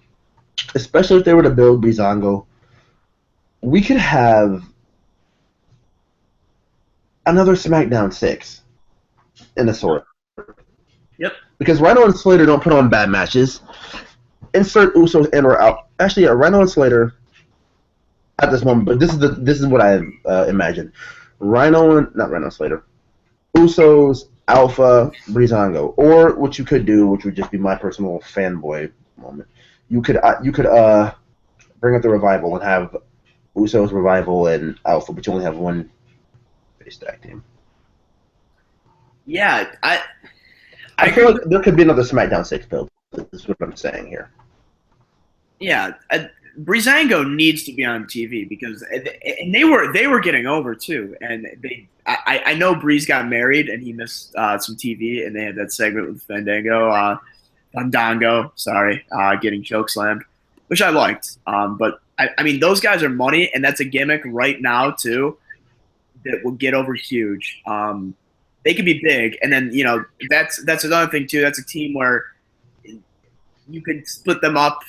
especially if they were to build Breezango, we could have another SmackDown 6 in a sort. Yep. Because Rhino and Slater don't put on bad matches. Insert Usos in or out. Actually, Rhino and Slater at this moment, but this is what I imagine. Not Rhino and Slater. Usos, Alpha, Breezango. Or what you could do, which would just be my personal fanboy moment, you could bring up the Revival and have Usos, Revival, and Alpha, but you only have one face tag team. Yeah, I feel like there could be another SmackDown 6 build. This is what I'm saying here. Yeah, Breezango needs to be on TV, because and they were getting over too, and I know Breeze got married and he missed some TV, and they had that segment with Fandango, getting chokeslammed, which I liked. But I mean, those guys are money, and that's a gimmick right now too that will get over huge. They could be big, and then that's another thing too. That's a team where you could split them up,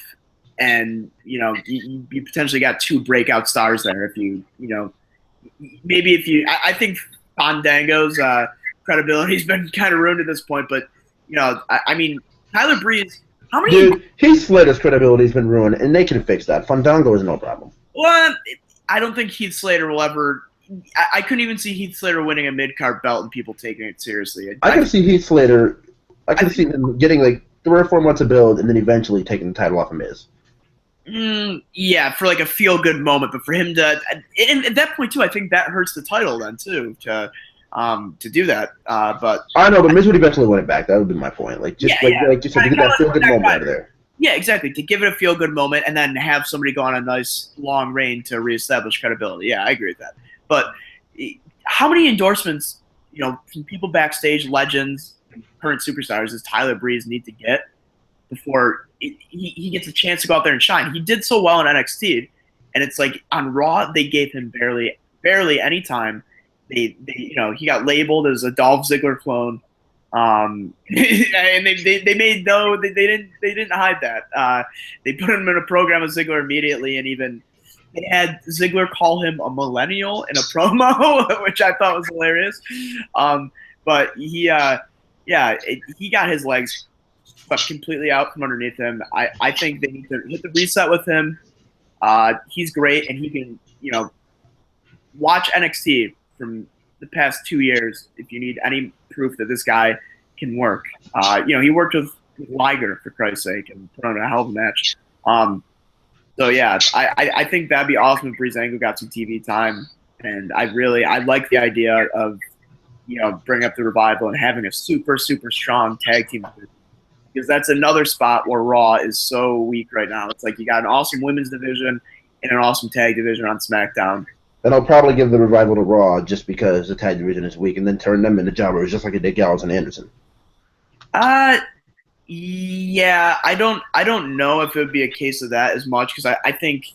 and you potentially got two breakout stars there. I think Fandango's credibility's been kind of ruined at this point, but I mean, Tyler Breeze. How many? Dude, Heath Slater's credibility's been ruined, and they can fix that. Fandango is no problem. Well, I don't think Heath Slater will ever. I couldn't even see Heath Slater winning a mid-card belt and people taking it seriously. I can see Heath Slater. I can see him getting 3 or 4 months of build and then eventually taking the title off of Miz. Yeah, for a feel-good moment, but for him to, and at that point too, I think that hurts the title then too to do that. But I know, but Miz would eventually win it back. That would be my point. Just to get that feel-good moment out of there. Yeah, exactly. To give it a feel-good moment and then have somebody go on a nice long reign to reestablish credibility. Yeah, I agree with that. But how many endorsements, from people backstage, legends, and current superstars, does Tyler Breeze need to get before he gets a chance to go out there and shine? He did so well in NXT, and it's on Raw they gave him barely any time. He got labeled as a Dolph Ziggler clone, and they didn't hide that. They put him in a program with Ziggler immediately, and even. They had Ziggler call him a millennial in a promo, which I thought was hilarious. But he got his legs swept completely out from underneath him. I think they need to hit the reset with him. He's great, and he can, watch NXT from the past 2 years if you need any proof that this guy can work. He worked with Liger, for Christ's sake, and put on a hell of a match. So yeah, I think that'd be awesome if Breezango got some TV time, and I like the idea of bring up the Revival and having a super strong tag team division, because that's another spot where Raw is so weak right now. It's like you got an awesome women's division and an awesome tag division on SmackDown. And I'll probably give the Revival to Raw just because the tag division is weak, and then turn them into jobbers just like it did Gallows and Anderson. Yeah, I don't know if it would be a case of that as much, because I think.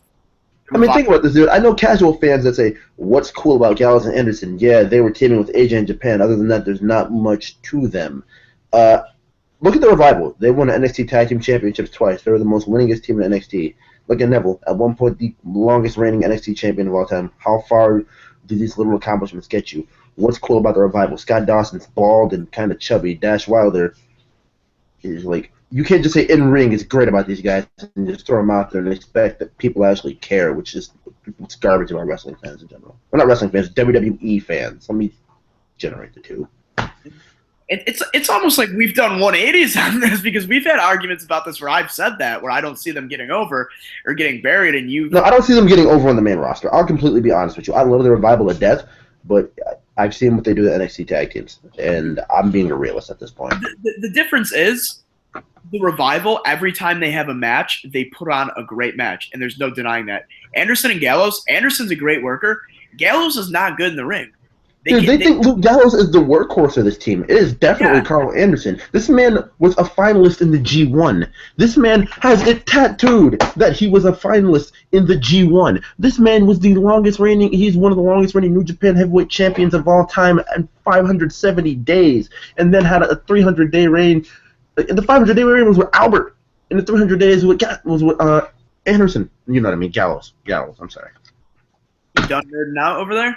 I mean, think about this, dude. I know casual fans that say, "What's cool about Gallows and Anderson?" Yeah, they were teaming with AJ in Japan. Other than that, there's not much to them. Look at the Revival. They won the NXT Tag Team Championships twice. They were the most winningest team in NXT. Look at Neville, at one point the longest reigning NXT champion of all time. How far do these little accomplishments get you? What's cool about the Revival? Scott Dawson's bald and kind of chubby. Dash Wilder is like, you can't just say in ring is great about these guys and just throw them out there and expect that people actually care, which is it's garbage about wrestling fans in general. Well, not wrestling fans, WWE fans. Let me generate the two. It's almost like we've done 180s on this, because we've had arguments about this where I've said that, where I don't see them getting over or getting buried, and you. No, I don't see them getting over on the main roster. I'll completely be honest with you. I love the Revival to death, but I've seen what they do to NXT tag teams, and I'm being a realist at this point. The difference is the Revival, every time they have a match, they put on a great match, and there's no denying that. Anderson and Gallows, Anderson's a great worker. Gallows is not good in the ring. They think Luke Gallows is the workhorse of this team. It is definitely Carl Anderson. This man was a finalist in the G1. This man has it tattooed that he was a finalist in the G1. This man was the longest reigning, he's one of the longest reigning New Japan heavyweight champions of all time in 570 days, and then had a 300-day reign. The 500-day reign was with Albert, and the 300 days was with Anderson. You know what I mean? Gallows, I'm sorry. You done nerding out over there?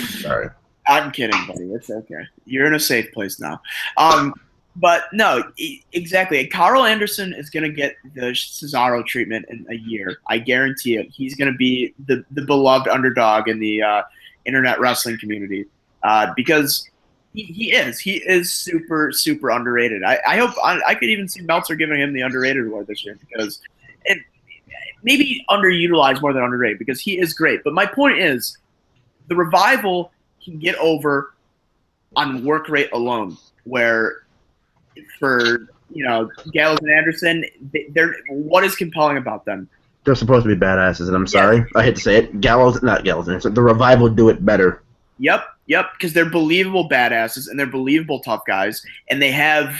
Sorry. I'm kidding, buddy. It's okay. You're in a safe place now. But no, exactly. Carl Anderson is going to get the Cesaro treatment in a year. I guarantee it. He's going to be the beloved underdog in the internet wrestling community, because he is super underrated. I hope I could even see Meltzer giving him the underrated award this year, because it maybe underutilized more than underrated, because he is great. But my point is, the Revival can get over on work rate alone, where for Gallows and Anderson, what is compelling about them? They're supposed to be badasses, and I'm sorry, I hate to say it. Not Gallows and Anderson. The Revival do it better. Yep, because they're believable badasses and they're believable tough guys, and they have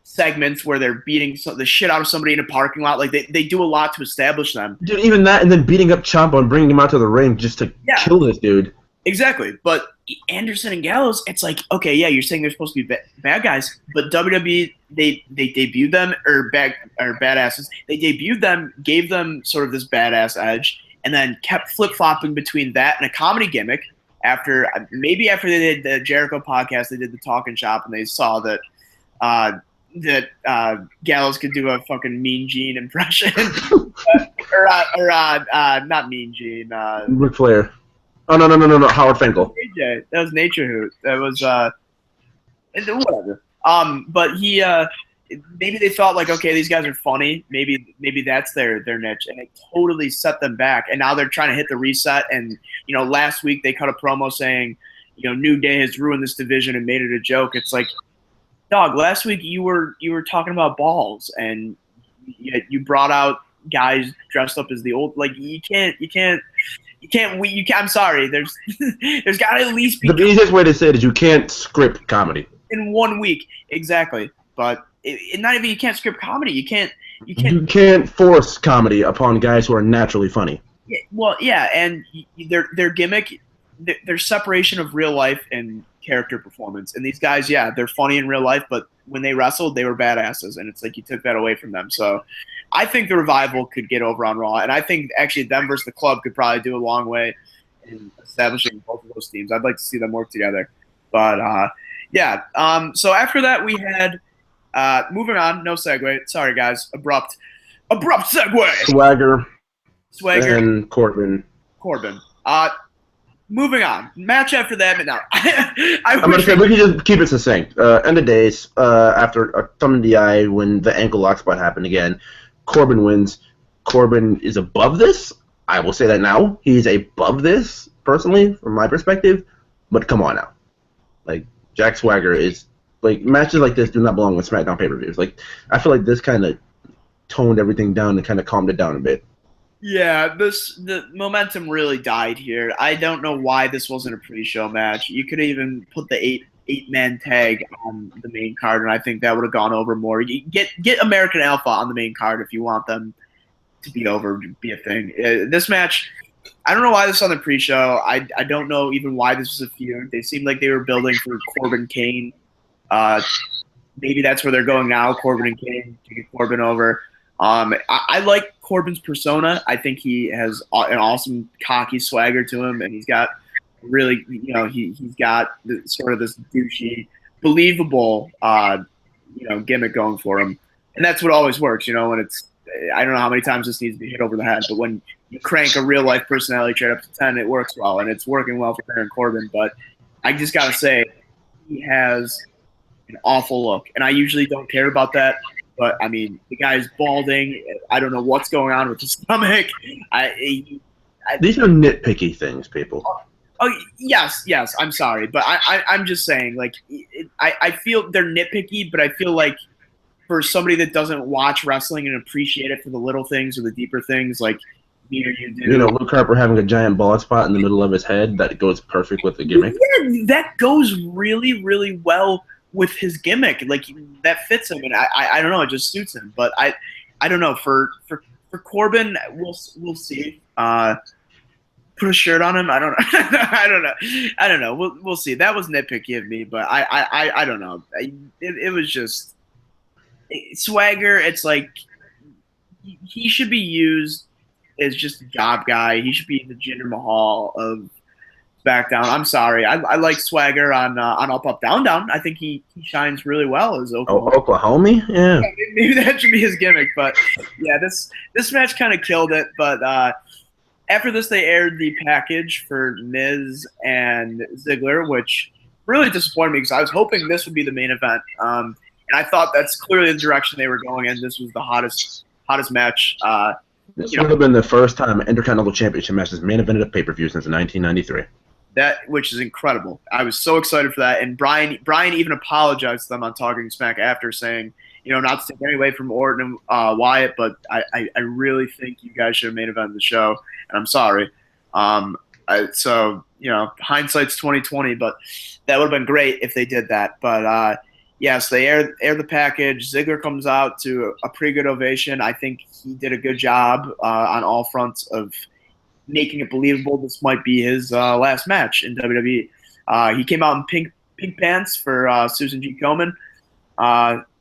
segments where they're beating the shit out of somebody in a parking lot. Like they do a lot to establish them. Dude, even that, and then beating up Ciampa and bringing him out to the ring just to kill this dude. Exactly. But Anderson and Gallows, it's like, okay, yeah, you're saying they're supposed to be bad guys, but WWE, they debuted them, or badasses. They debuted them, gave them sort of this badass edge, and then kept flip-flopping between that and a comedy gimmick. After they did the Jericho podcast, they did the Talking Shop, and they saw that Gallows could do a fucking Mean Gene impression, or not Mean Gene. Ric Flair. Oh no, Howard Finkel. AJ. That was Nature Hoot. That was whatever. But he maybe they thought like, okay, these guys are funny. Maybe that's their niche, and it totally set them back. And now they're trying to hit the reset. And last week they cut a promo saying, New Day has ruined this division and made it a joke. It's like, dog, last week you were talking about balls, and you brought out guys dressed up as the old. Like you can't. I'm sorry. There's got to at least be. The easiest way to say it is you can't script comedy in 1 week. Exactly, but not even you can't script comedy. You can't force comedy upon guys who are naturally funny. Yeah, well, yeah, and their gimmick, their separation of real life and character performance. And these guys, yeah, they're funny in real life, but when they wrestled, they were badasses, and it's like you took that away from them. So I think the Revival could get over on Raw, and I think actually them versus the Club could probably do a long way in establishing both of those teams. I'd like to see them work together. But, yeah. So after that, we had moving on, no segue. Sorry, guys. Abrupt segue. Swagger. And Corbin. moving on. Match after that, but now I'm gonna say we can just keep it succinct. End of days. After a thumb in the eye, when the ankle lock spot happened again, Corbin wins. Corbin is above this. I will say that now. He's above this, personally, from my perspective. But come on now. Like, Jack Swagger is, like, matches like this do not belong with SmackDown pay-per-views. Like, I feel like this kind of toned everything down and kind of calmed it down a bit. Yeah, the momentum really died here. I don't know why this wasn't a pre-show match. You could even put the eight-man tag on the main card, and I think that would have gone over more. You get American Alpha on the main card if you want them to be over, to be a thing. This match, I don't know why this is on the pre-show. I don't know even why this was a feud. They seemed like they were building for Corbin Kane. Maybe that's where they're going now, Corbin and Kane, to get Corbin over. I like Corbin's persona. I think he has an awesome cocky swagger to him, and he's got really, he's got sort of this douchey, believable, gimmick going for him, and that's what always works. When it's, I don't know how many times this needs to be hit over the head, but when you crank a real life personality trait up to 10, it works well, and it's working well for Baron Corbin. But I just gotta say, he has an awful look, and I usually don't care about that. But, I mean, the guy's balding. I don't know what's going on with his stomach. These are nitpicky things, people. Oh, yes, I'm sorry. But I'm just saying, like, I feel they're nitpicky, but I feel like for somebody that doesn't watch wrestling and appreciate it for the little things or the deeper things, like me or you do. Luke Harper having a giant bald spot in the middle of his head, that goes perfect with the gimmick. Yeah, that goes really, really well with his gimmick. Like, that fits him, and I don't know, it just suits him. But I don't know, for Corbin, we'll see. Put a shirt on him. I don't know. I don't know. We'll see. That was nitpicky of me, but I don't know. It was just Swagger. It's like he should be used as just a job guy. He should be the Jinder Mahal of SmackDown. I'm sorry. I like Swagger on Up Up Down Down. I think he shines really well as Oklahoma. Oklahoma? Yeah. Maybe that should be his gimmick. But yeah, this match kind of killed it. But after this, they aired the package for Miz and Ziggler, which really disappointed me because I was hoping this would be the main event. And I thought that's clearly the direction they were going in. This was the hottest match. This would have been the first time Intercontinental Championship match has main evented a pay-per-view since 1993. Which is incredible. I was so excited for that. And Brian even apologized to them on Talking Smack after, saying, not to take any away from Orton and Wyatt, but I really think you guys should have main evented the show, and I'm sorry. So hindsight's 2020, but that would have been great if they did that. But yes, they air the package. Ziggler comes out to a pretty good ovation. I think he did a good job on all fronts of making it believable this might be his last match in WWE. He came out in pink pants for Susan G. Komen.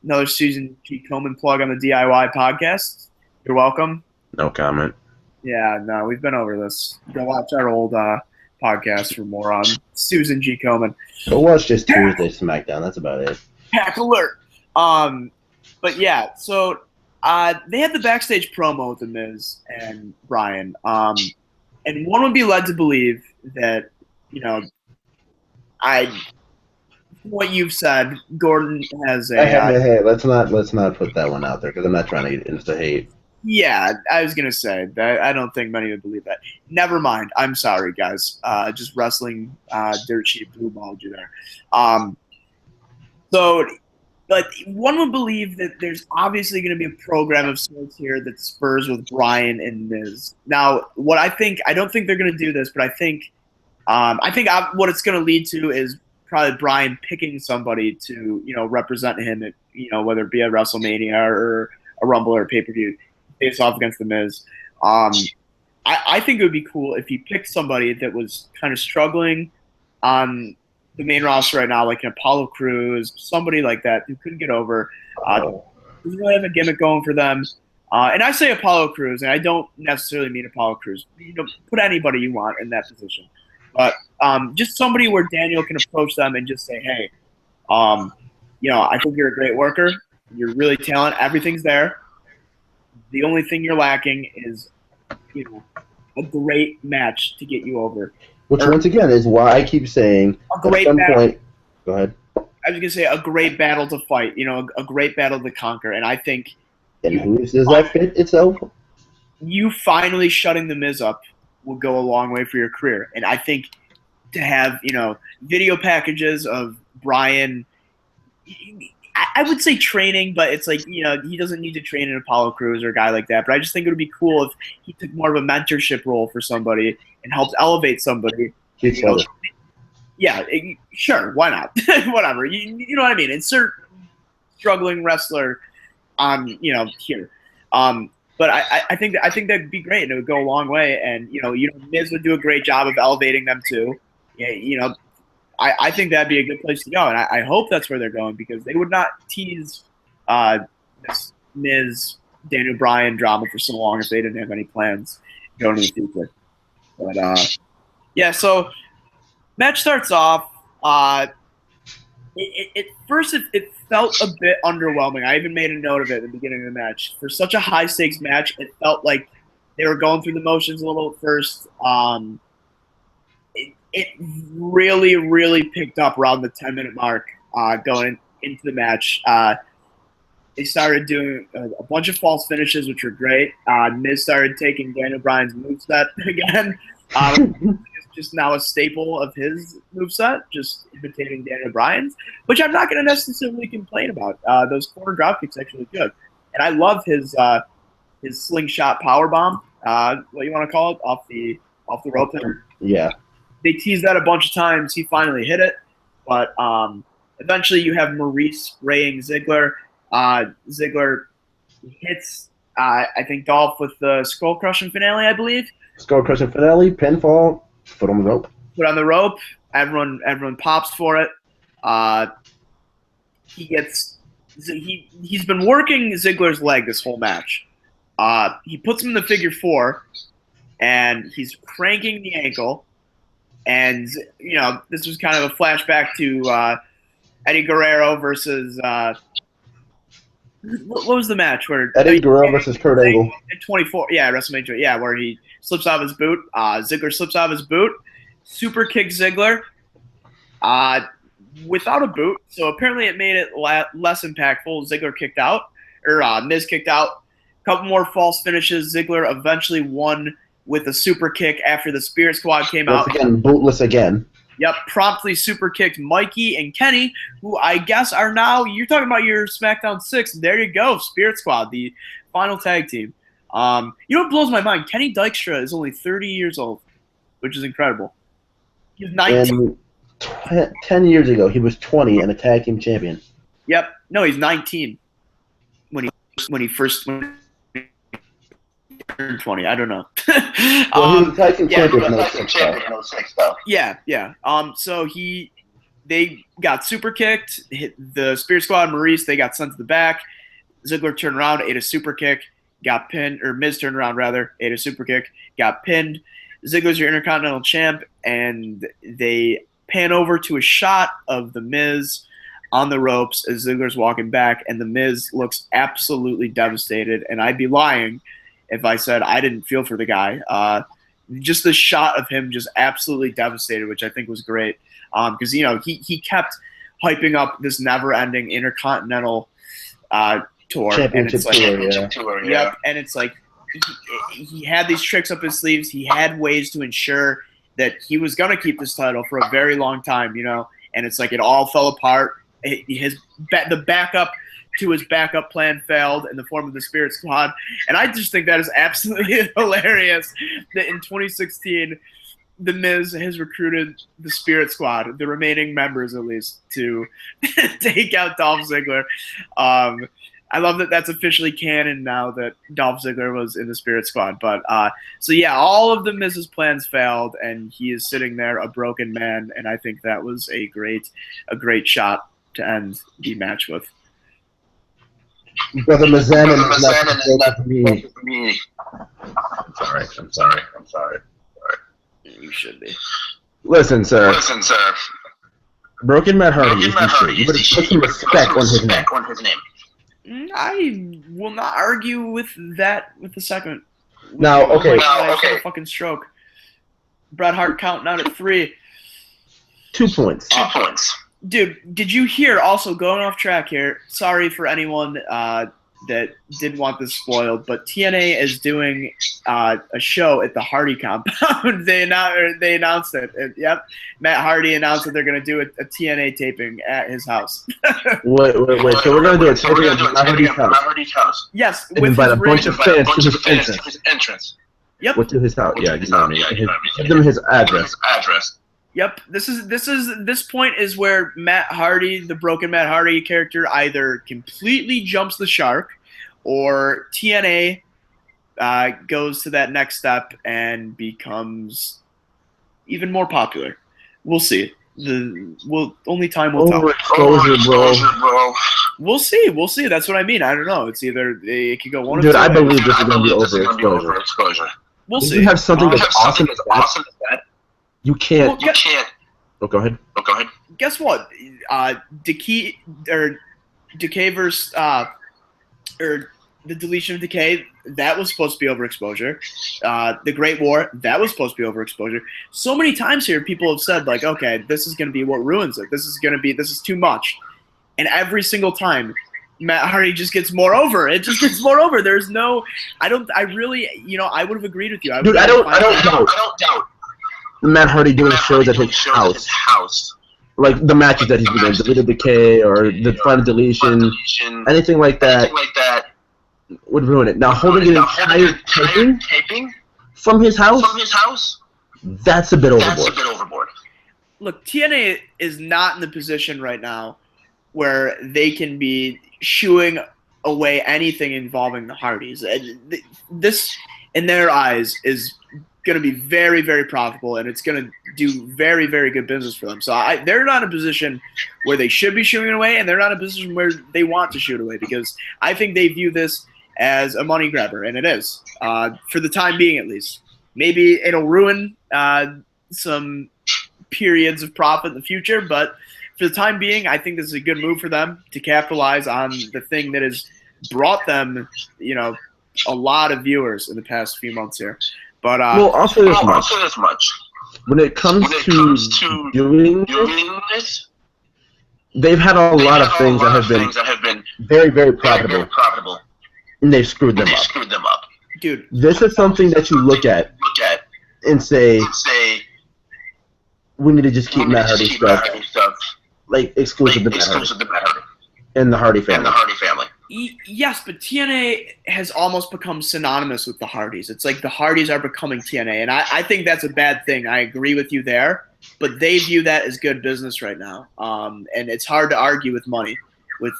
Another Susan G. Komen plug on the DIY podcast. You're welcome. No comment. Yeah, no, we've been over this. Go watch our old podcast for more on Susan G. Komen. Go watch just Tuesday SmackDown. That's about it. Hack alert. But yeah, so they had the backstage promo with The Miz and Bryan. And one would be led to believe that, what you've said, Gordon has a. Hey, let's not put that one out there because I'm not trying to get into hate. Yeah, I was gonna say that. I don't think many would believe that. Never mind. I'm sorry, guys. Just wrestling dirt sheet blue balled you there. But one would believe that there's obviously going to be a program of sorts here that spurs with Bryan and Miz. Now, I don't think they're going to do this, but I think what it's going to lead to is probably Bryan picking somebody to, represent him at, whether it be at WrestleMania or a Rumble or a pay-per-view, face off against the Miz. I think it would be cool if he picked somebody that was kind of struggling on the main roster right now, like an Apollo Crews, somebody like that who couldn't get over. Doesn't really have a gimmick going for them. And I say Apollo Crews, and I don't necessarily mean Apollo Crews. Put anybody you want in that position. But just somebody where Daniel can approach them and just say, hey, I think you're a great worker. You're really talented. Everything's there. The only thing you're lacking is, a great match to get you over. Which, once again, is why I keep saying at some point... Go ahead. I was going to say a great battle to fight, a great battle to conquer. And I think... And does that fit itself? You finally shutting The Miz up will go a long way for your career. And I think to have, video packages of Bryan... I would say training, but it's like, he doesn't need to train an Apollo Crews or a guy like that. But I just think it would be cool if he took more of a mentorship role for somebody and helped elevate somebody. Yeah, sure, why not? Whatever. You know what I mean? Insert struggling wrestler on, here. But I think that'd be great, and it would go a long way. And, Miz would do a great job of elevating them too. Yeah, I think that'd be a good place to go, and I hope that's where they're going, because they would not tease this Miz Daniel Bryan drama for so long if they didn't have any plans going in the future. But yeah, so match starts off. First it felt a bit underwhelming. I even made a note of it at the beginning of the match. For such a high stakes match, it felt like they were going through the motions a little at first. It really, really picked up around the 10-minute mark going into the match. They started doing a bunch of false finishes, which were great. Miz started taking Daniel Bryan's moveset again. It's just now a staple of his moveset, just imitating Daniel Bryan's, which I'm not going to necessarily complain about. Those corner dropkicks actually good. And I love his slingshot powerbomb, what you want to call it, off the rope there. Yeah. They teased that a bunch of times. He finally hit it. But eventually you have Maurice raying Ziggler. Ziggler hits, I think, Dolph with the skull-crushing finale, I believe. Skull-crushing finale, pinfall, foot on the rope. Foot on the rope. Everyone pops for it. He's been working Ziggler's leg this whole match. He puts him in the figure four, and he's cranking the ankle. And, this was kind of a flashback to Eddie Guerrero versus what was the match where Eddie Guerrero versus Kurt Angle? 24, yeah, WrestleMania, yeah, where he slips out of his boot. Ziggler slips out of his boot, super kicks Ziggler without a boot. So apparently it made it less impactful. Ziggler kicked out, or Miz kicked out. A couple more false finishes. Ziggler eventually won with a super kick after the Spirit Squad came out. Once again, bootless again. Yep, promptly super kicked Mikey and Kenny, who I guess are now, you're talking about your SmackDown 6. There you go, Spirit Squad, the final tag team. What blows my mind? Kenny Dykstra is only 30 years old, which is incredible. He's 19. And 10 years ago, he was 20 and a tag team champion. Yep. No, he's 19 when he first turned 20. I don't know. Well, he was a tag team champion in 06, though. Yeah. So they got super kicked. Hit the Spirit Squad, Maurice, they got sent to the back. Ziggler turned around, ate a super kick, got pinned, or Miz turned around rather, ate a super kick, got pinned. Ziggler's your Intercontinental Champ, and they pan over to a shot of the Miz on the ropes as Ziggler's walking back, and the Miz looks absolutely devastated, and I'd be lying if I said I didn't feel for the guy. Just the shot of him just absolutely devastated, which I think was great, because he kept hyping up this never-ending Intercontinental tour, Championship tour, yeah. Yep, and it's like he had these tricks up his sleeves. He had ways to ensure that he was going to keep this title for a very long time, and it's like it all fell apart. The backup to his backup plan failed in the form of the Spirit Squad, and I just think that is absolutely hilarious that in 2016 The Miz has recruited the Spirit Squad, the remaining members at least, to take out Dolph Ziggler. I love that that's officially canon now that Dolph Ziggler was in the Spirit Squad. But so yeah, all of the Miz's plans failed, and he is sitting there a broken man. And I think that was a great shot to end the match with. Brother Mazen and me. I'm sorry. You should be. Listen, sir. Broken Matt Hardy is the You better put some respect on his name. I will not argue with that with the second. Now, okay. Fucking stroke. Bret Hart counting out at 3. 2 points. 2 points. Dude, did you hear, also going off track here, sorry for anyone that didn't want this spoiled, but TNA is doing a show at the Hardy compound. They announced it. Yep. Matt Hardy announced that they're going to do a TNA taping at his house. Wait. So we're going to do a taping at Matt Hardy's house. Yes. And invite a bunch of fans to his entrance. Yep. Or to his house. Yeah, you know what I mean. Give them his address. Yep. This point is where Matt Hardy, the broken Matt Hardy character, either completely jumps the shark, or TNA goes to that next step and becomes even more popular. We'll see. Only time will tell. Overexposure, bro. We'll see. That's what I mean. I don't know. It's either it could go one. Dude, I believe this is going to be overexposure. We'll see. You have something that's awesome as that. You can't. Oh, go ahead. Guess what? Decay versus or the deletion of Decay, that was supposed to be overexposure. The Great War, that was supposed to be overexposure. So many times here, people have said like, okay, this is going to be what ruins it. This is too much, and every single time, Matt Hardy just gets more over. It just gets more over. There's no. I really, I would have agreed with you. Dude, I don't doubt. Matt Hardy doing shows at his house. Like the matches that he's doing, Deleted Decay or the Final Deletion, anything like that would ruin it. Now, holding an entire taping from his house, that's a bit overboard. Look, TNA is not in the position right now where they can be shooing away anything involving the Hardys. This, in their eyes, is going to be very, very profitable, and it's going to do very, very good business for them. So they're not in a position where they should be shooting away, and they're not in a position where they want to shoot away, because I think they view this as a money grabber, and it is, for the time being at least. Maybe it'll ruin some periods of profit in the future, but for the time being, I think this is a good move for them to capitalize on the thing that has brought them, a lot of viewers in the past few months here. But also this much. When it comes to doing this, they've had a lot of things that have been very, very profitable, and they've screwed them up. Dude, this is something that you look at and say, we need to just keep Matt Hardy stuff, like exclusive to Matt Hardy and the Hardy family. Yes, but TNA has almost become synonymous with the Hardys. It's like the Hardys are becoming TNA, and I think that's a bad thing. I agree with you there, but they view that as good business right now. And it's hard to argue with money, with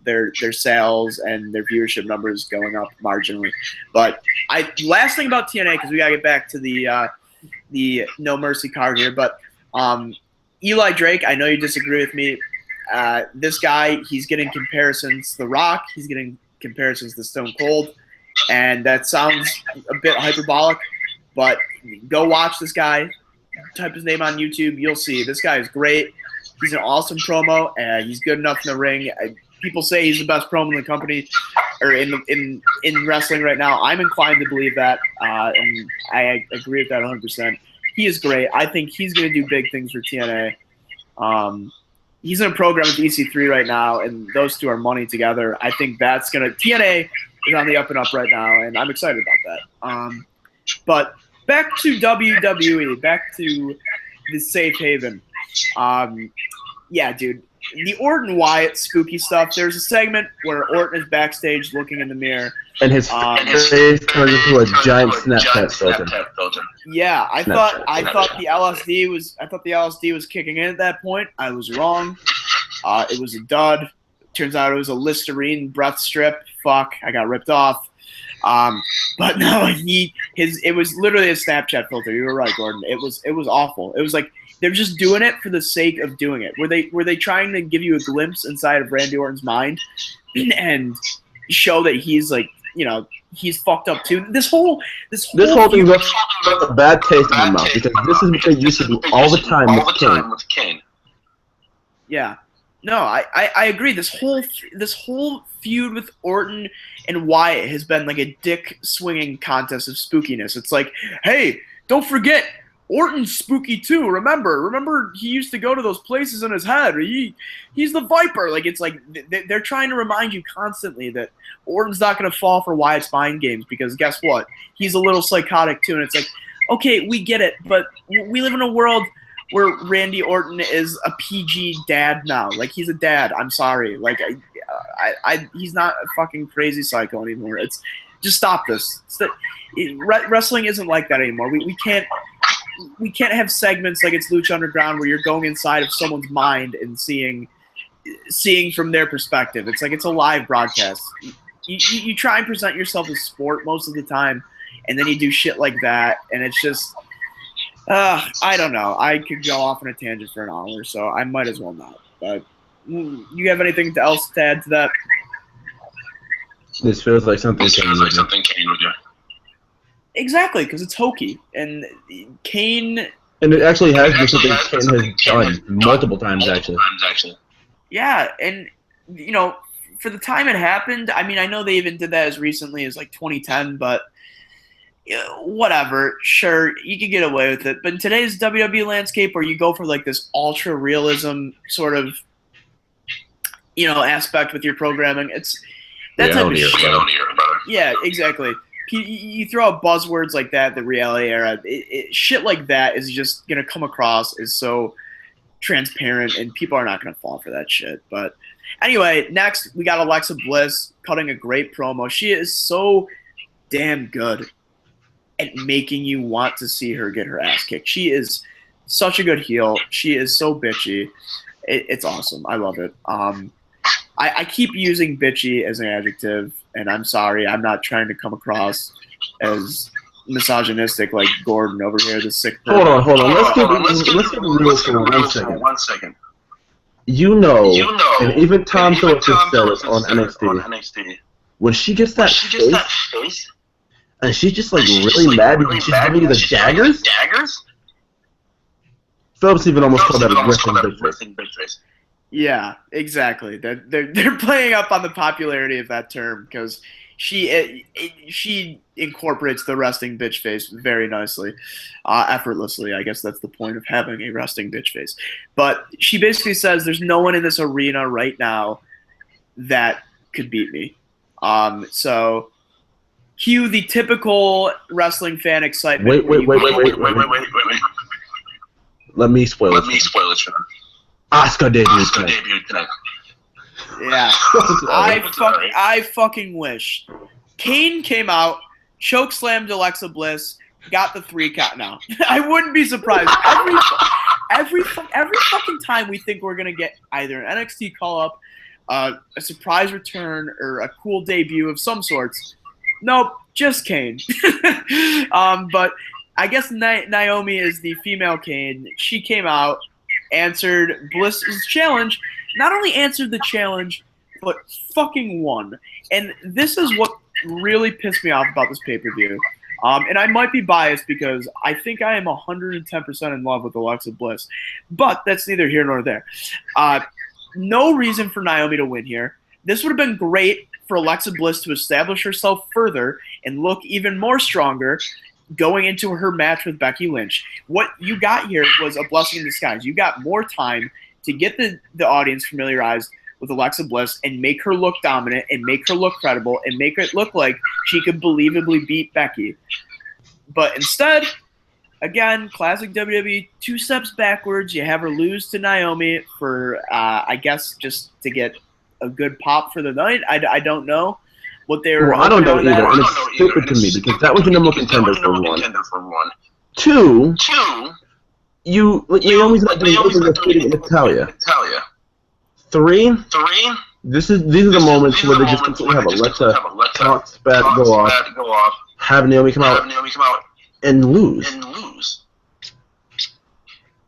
their sales and their viewership numbers going up marginally. But last thing about TNA, because we gotta get back to the No Mercy card here, but Eli Drake, I know you disagree with me. This guy, he's getting comparisons to The Rock. He's getting comparisons to Stone Cold. And that sounds a bit hyperbolic, but go watch this guy. Type his name on YouTube. You'll see. This guy is great. He's an awesome promo. He's good enough in the ring. People say he's the best promo in the company or in wrestling right now. I'm inclined to believe that, and I agree with that 100%. He is great. I think he's going to do big things for TNA. He's in a program with EC3 right now, and those two are money together. I think that's going to – TNA is on the up and up right now, and I'm excited about that. But back to WWE, back to the safe haven. Yeah, dude, the Orton Wyatt spooky stuff, there's a segment where Orton is backstage looking in the mirror. And his face turns into a giant Snapchat filter. Yeah, I thought the LSD was kicking in at that point. I was wrong. It was a dud. Turns out it was a Listerine breath strip. Fuck, I got ripped off. But no, it was literally a Snapchat filter. You were right, Gordon. It was awful. It was like they're just doing it for the sake of doing it. Were they trying to give you a glimpse inside of Randy Orton's mind and show that he's like, he's fucked up too. This whole thing looks like a bad taste in my mouth, because this is what they used to do all the time with Kane. Yeah. No, I agree. This whole feud with Orton and Wyatt has been like a dick swinging contest of spookiness. It's like, hey, don't forget, Orton's spooky too. Remember, he used to go to those places in his head. He's the Viper. Like it's like they're trying to remind you constantly that Orton's not going to fall for Wyatt's mind games because guess what? He's a little psychotic too. And it's like, okay, we get it, but we live in a world where Randy Orton is a PG dad now. Like he's a dad. I'm sorry. Like he's not a fucking crazy psycho anymore. It's just stop this. Wrestling isn't like that anymore. We can't have segments like it's Lucha Underground where you're going inside of someone's mind and seeing from their perspective. It's like it's a live broadcast. You try and present yourself as sport most of the time, and then you do shit like that, and it's just I don't know. I could go off on a tangent for an hour, so I might as well not. But you have anything else to add to that? This feels like something Kane would do. Exactly, because it's hokey, and Kane. And it actually has been something Kane has done multiple times, actually. Yeah, and you know, for the time it happened, I mean, I know they even did that as recently as like 2010, but whatever. Sure, you could get away with it. But in today's WWE landscape, where you go for like this ultra realism sort of, aspect with your programming, it's that type of shit. Yeah, exactly. You throw out buzzwords like that, the reality era, shit like that is just going to come across as so transparent, and people are not going to fall for that shit. But anyway, next, we got Alexa Bliss cutting a great promo. She is so damn good at making you want to see her get her ass kicked. She is such a good heel. She is so bitchy. It's awesome. I love it. I keep using bitchy as an adjective, and I'm sorry. I'm not trying to come across as misogynistic like Gordon over here, the sick person. Hold on. Let's get real for 1 second. You know, and even Tom Phillips has said it on NXT. When she gets that face, and she's just like really mad, and she's giving you the daggers. Phillips even almost called that a wrestling bitch face. Yeah, exactly. They're playing up on the popularity of that term because she incorporates the resting bitch face very nicely, effortlessly. I guess that's the point of having a resting bitch face. But she basically says there's no one in this arena right now that could beat me. So cue the typical wrestling fan excitement. Wait. Let me spoil it. Asuka debuted tonight. Yeah. I fucking wish. Kane came out, chokeslammed Alexa Bliss, got the 3 count now. I wouldn't be surprised. Every fucking time we think we're going to get either an NXT call-up, a surprise return, or a cool debut of some sorts, nope, just Kane. But I guess Naomi is the female Kane. She came out, answered Bliss's challenge, not only answered the challenge, but fucking won. And this is what really pissed me off about this pay-per-view. And I might be biased because I think I am 110% in love with Alexa Bliss. But that's neither here nor there. No reason for Naomi to win here. This would have been great for Alexa Bliss to establish herself further and look even more stronger going into her match with Becky Lynch. What you got here was a blessing in disguise. You got more time to get the audience familiarized with Alexa Bliss and make her look dominant and make her look credible and make it look like she could believably beat Becky. But instead, again, classic WWE, 2 steps backwards. You have her lose to Naomi for, I guess, just to get a good pop for the night. I don't know what they were. Well, I don't know either, and it's stupid to me because that was the number contender for one. 2, Naomi's not doing anything with beating Natalya. 3, these are the moments where they just completely have Alexa talk spat go off, have Naomi come out and lose.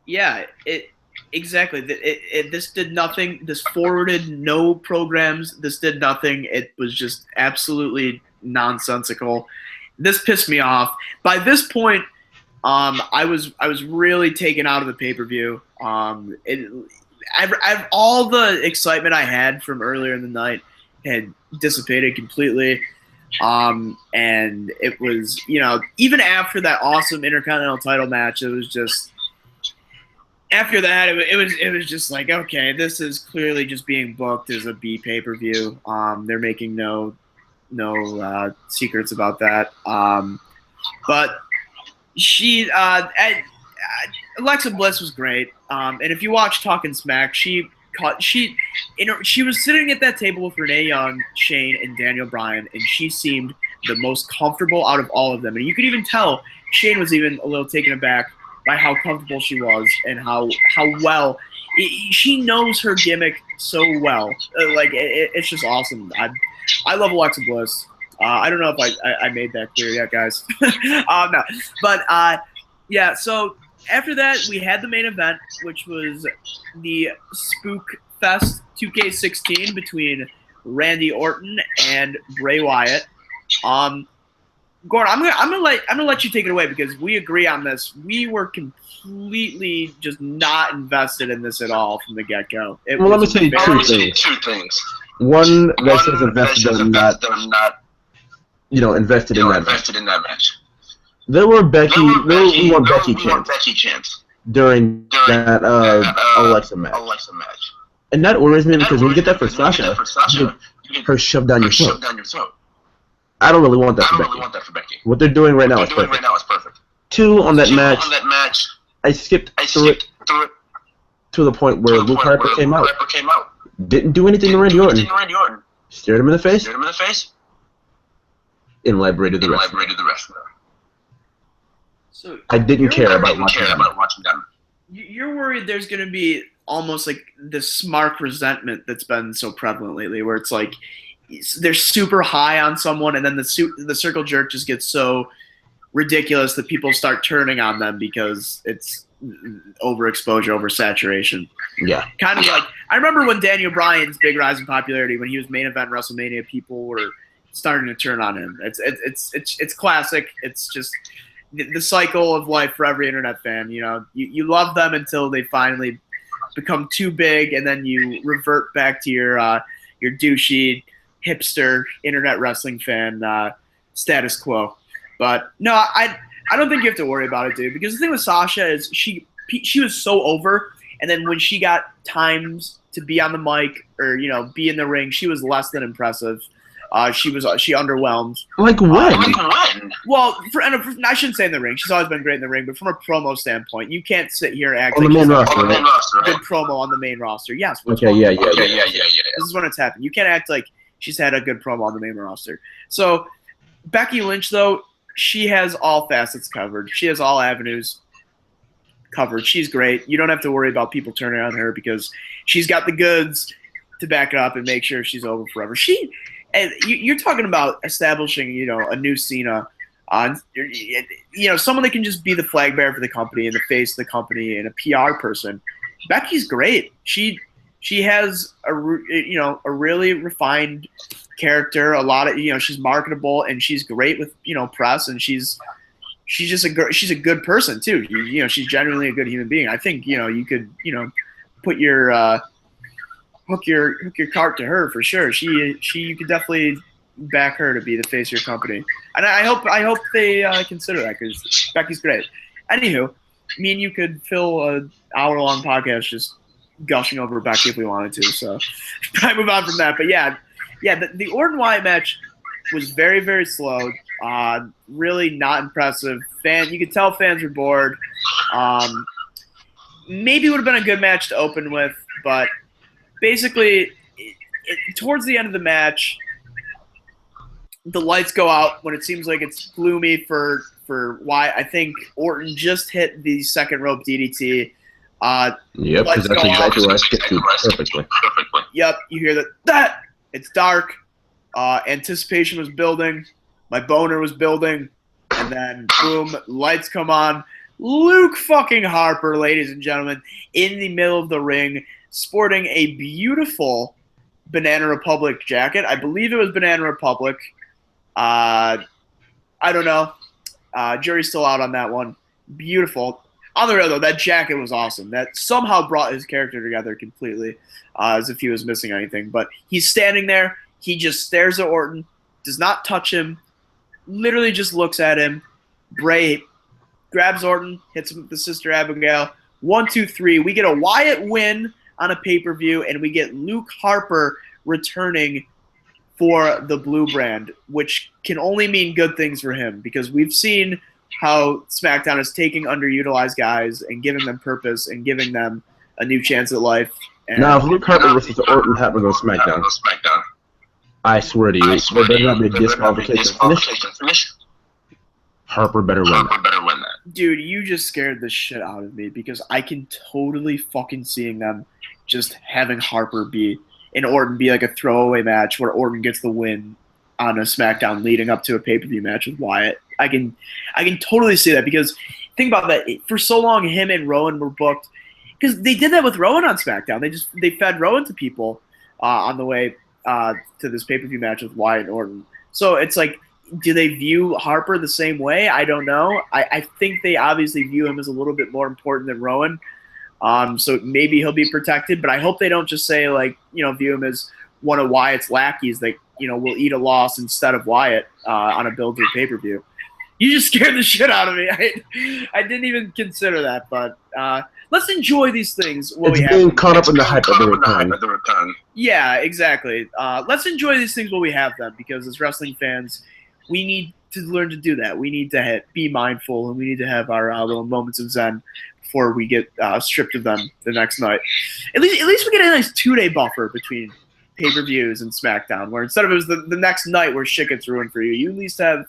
Yeah, exactly. This did nothing. This forwarded no programs. This did nothing. It was just absolutely nonsensical. This pissed me off. By this point, I was really taken out of the pay-per-view. All the excitement I had from earlier in the night had dissipated completely. And it was, even after that awesome Intercontinental title match, it was just, after that, it was just like, okay, this is clearly just being booked as a B pay-per-view. They're making no secrets about that. But she, Alexa Bliss was great. And if you watch Talking Smack, she was sitting at that table with Renee Young, Shane, and Daniel Bryan, and she seemed the most comfortable out of all of them. And you could even tell Shane was even a little taken aback by how comfortable she was and how well she knows her gimmick so well. It's just awesome. I love Alexa Bliss. I don't know if I made that clear yet, guys. No, but yeah. So after that, we had the main event, which was the Spook Fest 2K16 between Randy Orton and Bray Wyatt. Gordon, I'm gonna let you take it away because we agree on this. We were completely just not invested in this at all from the get-go. Well, let me say two things. One, that says invested, that I'm not, invested in that match. There were Becky chants during that Alexa match. And that worries me because when you get that for Sasha, you get her shoved down your throat. I don't really want that for Becky. What they're doing right now is perfect. Two, on that match, I skipped through it to the point where Luke Harper came out. Didn't do anything to Randy Orton. Stared him in the face. And liberated the rest. So I didn't care about watching them. You're worried there's going to be almost like this smart resentment that's been so prevalent lately, where it's like they're super high on someone, and then the circle jerk just gets so ridiculous that people start turning on them because it's overexposure, oversaturation. Yeah. Kind of like, I remember when Daniel Bryan's big rise in popularity, when he was main event WrestleMania, people were starting to turn on him. It's classic. It's just the cycle of life for every internet fan. You love them until they finally become too big, and then you revert back to your douchey hipster internet wrestling fan status quo. But no, I don't think you have to worry about it, dude. Because the thing with Sasha is she was so over, and then when she got times to be on the mic or be in the ring, she was less than impressive. She underwhelmed. Like when? Well, I shouldn't say in the ring. She's always been great in the ring, but from a promo standpoint, you can't sit here and act on like the main roster, good promo on the main roster. Yes. Okay. Yeah. This is when it's happened. You can't act like she's had a good promo on the main roster. So Becky Lynch, though, she has all facets covered. She has all avenues covered. She's great. You don't have to worry about people turning on her because she's got the goods to back it up and make sure she's over forever. And you're talking about establishing, a new Cena, someone that can just be the flag bearer for the company and the face of the company and a PR person. Becky's great. She has a really refined character. A lot of she's marketable and she's great with press, and she's just she's a good person too. She's genuinely a good human being. I think you could put your hook your cart to her for sure. You could definitely back her to be the face of your company, and I hope they consider that because Becky's great. Anywho, me and you could fill an hour-long podcast just gushing over Becky if we wanted to. So probably move on from that. But yeah, the Orton Wyatt match was very, very slow. Really not impressive. You could tell fans were bored. Maybe it would have been a good match to open with, but basically, towards the end of the match, the lights go out when it seems like it's gloomy for Wyatt. I think Orton just hit the second rope DDT. Yep, because that's exactly what I skipped to perfectly. Yep, you hear that. It's dark. Anticipation was building. My boner was building. And then, boom, lights come on. Luke fucking Harper, ladies and gentlemen, in the middle of the ring, sporting a beautiful Banana Republic jacket. I believe it was Banana Republic. I don't know. Jury's still out on that one. Beautiful. On the real, though, that jacket was awesome. That somehow brought his character together completely, as if he was missing anything. But he's standing there. He just stares at Orton, does not touch him, literally just looks at him. Bray grabs Orton, hits him with the Sister Abigail. 1, 2, 3. We get a Wyatt win on a pay-per-view, and we get Luke Harper returning for the Blue Brand, which can only mean good things for him because we've seen how SmackDown is taking underutilized guys and giving them purpose and giving them a new chance at life. And Now, if Luke Harper versus Orton happens on SmackDown, I swear to you, there better not be a disqualification finish. Harper better win that. Dude, you just scared the shit out of me because I can totally fucking seeing them just having Harper be and Orton be like a throwaway match where Orton gets the win on a SmackDown leading up to a pay-per-view match with Wyatt. I can totally see that because think about that. For so long, him and Rowan were booked because they did that with Rowan on SmackDown. They fed Rowan to people on the way to this pay-per-view match with Wyatt and Orton. So it's like, do they view Harper the same way? I don't know. I think they obviously view him as a little bit more important than Rowan. So maybe he'll be protected, but I hope they don't just say view him as one of Wyatt's lackeys that, will eat a loss instead of Wyatt on a build to a pay-per-view. You just scared the shit out of me. I didn't even consider that, but let's enjoy these things. It's being caught up in the hype of the return. Yeah, exactly. Let's enjoy these things while we have them because as wrestling fans, we need to learn to do that. We need to be mindful, and we need to have our little moments of zen before we get stripped of them the next night. At least we get a nice 2-day buffer between pay-per-views and SmackDown, where instead of it was the next night where shit gets ruined for you, you at least have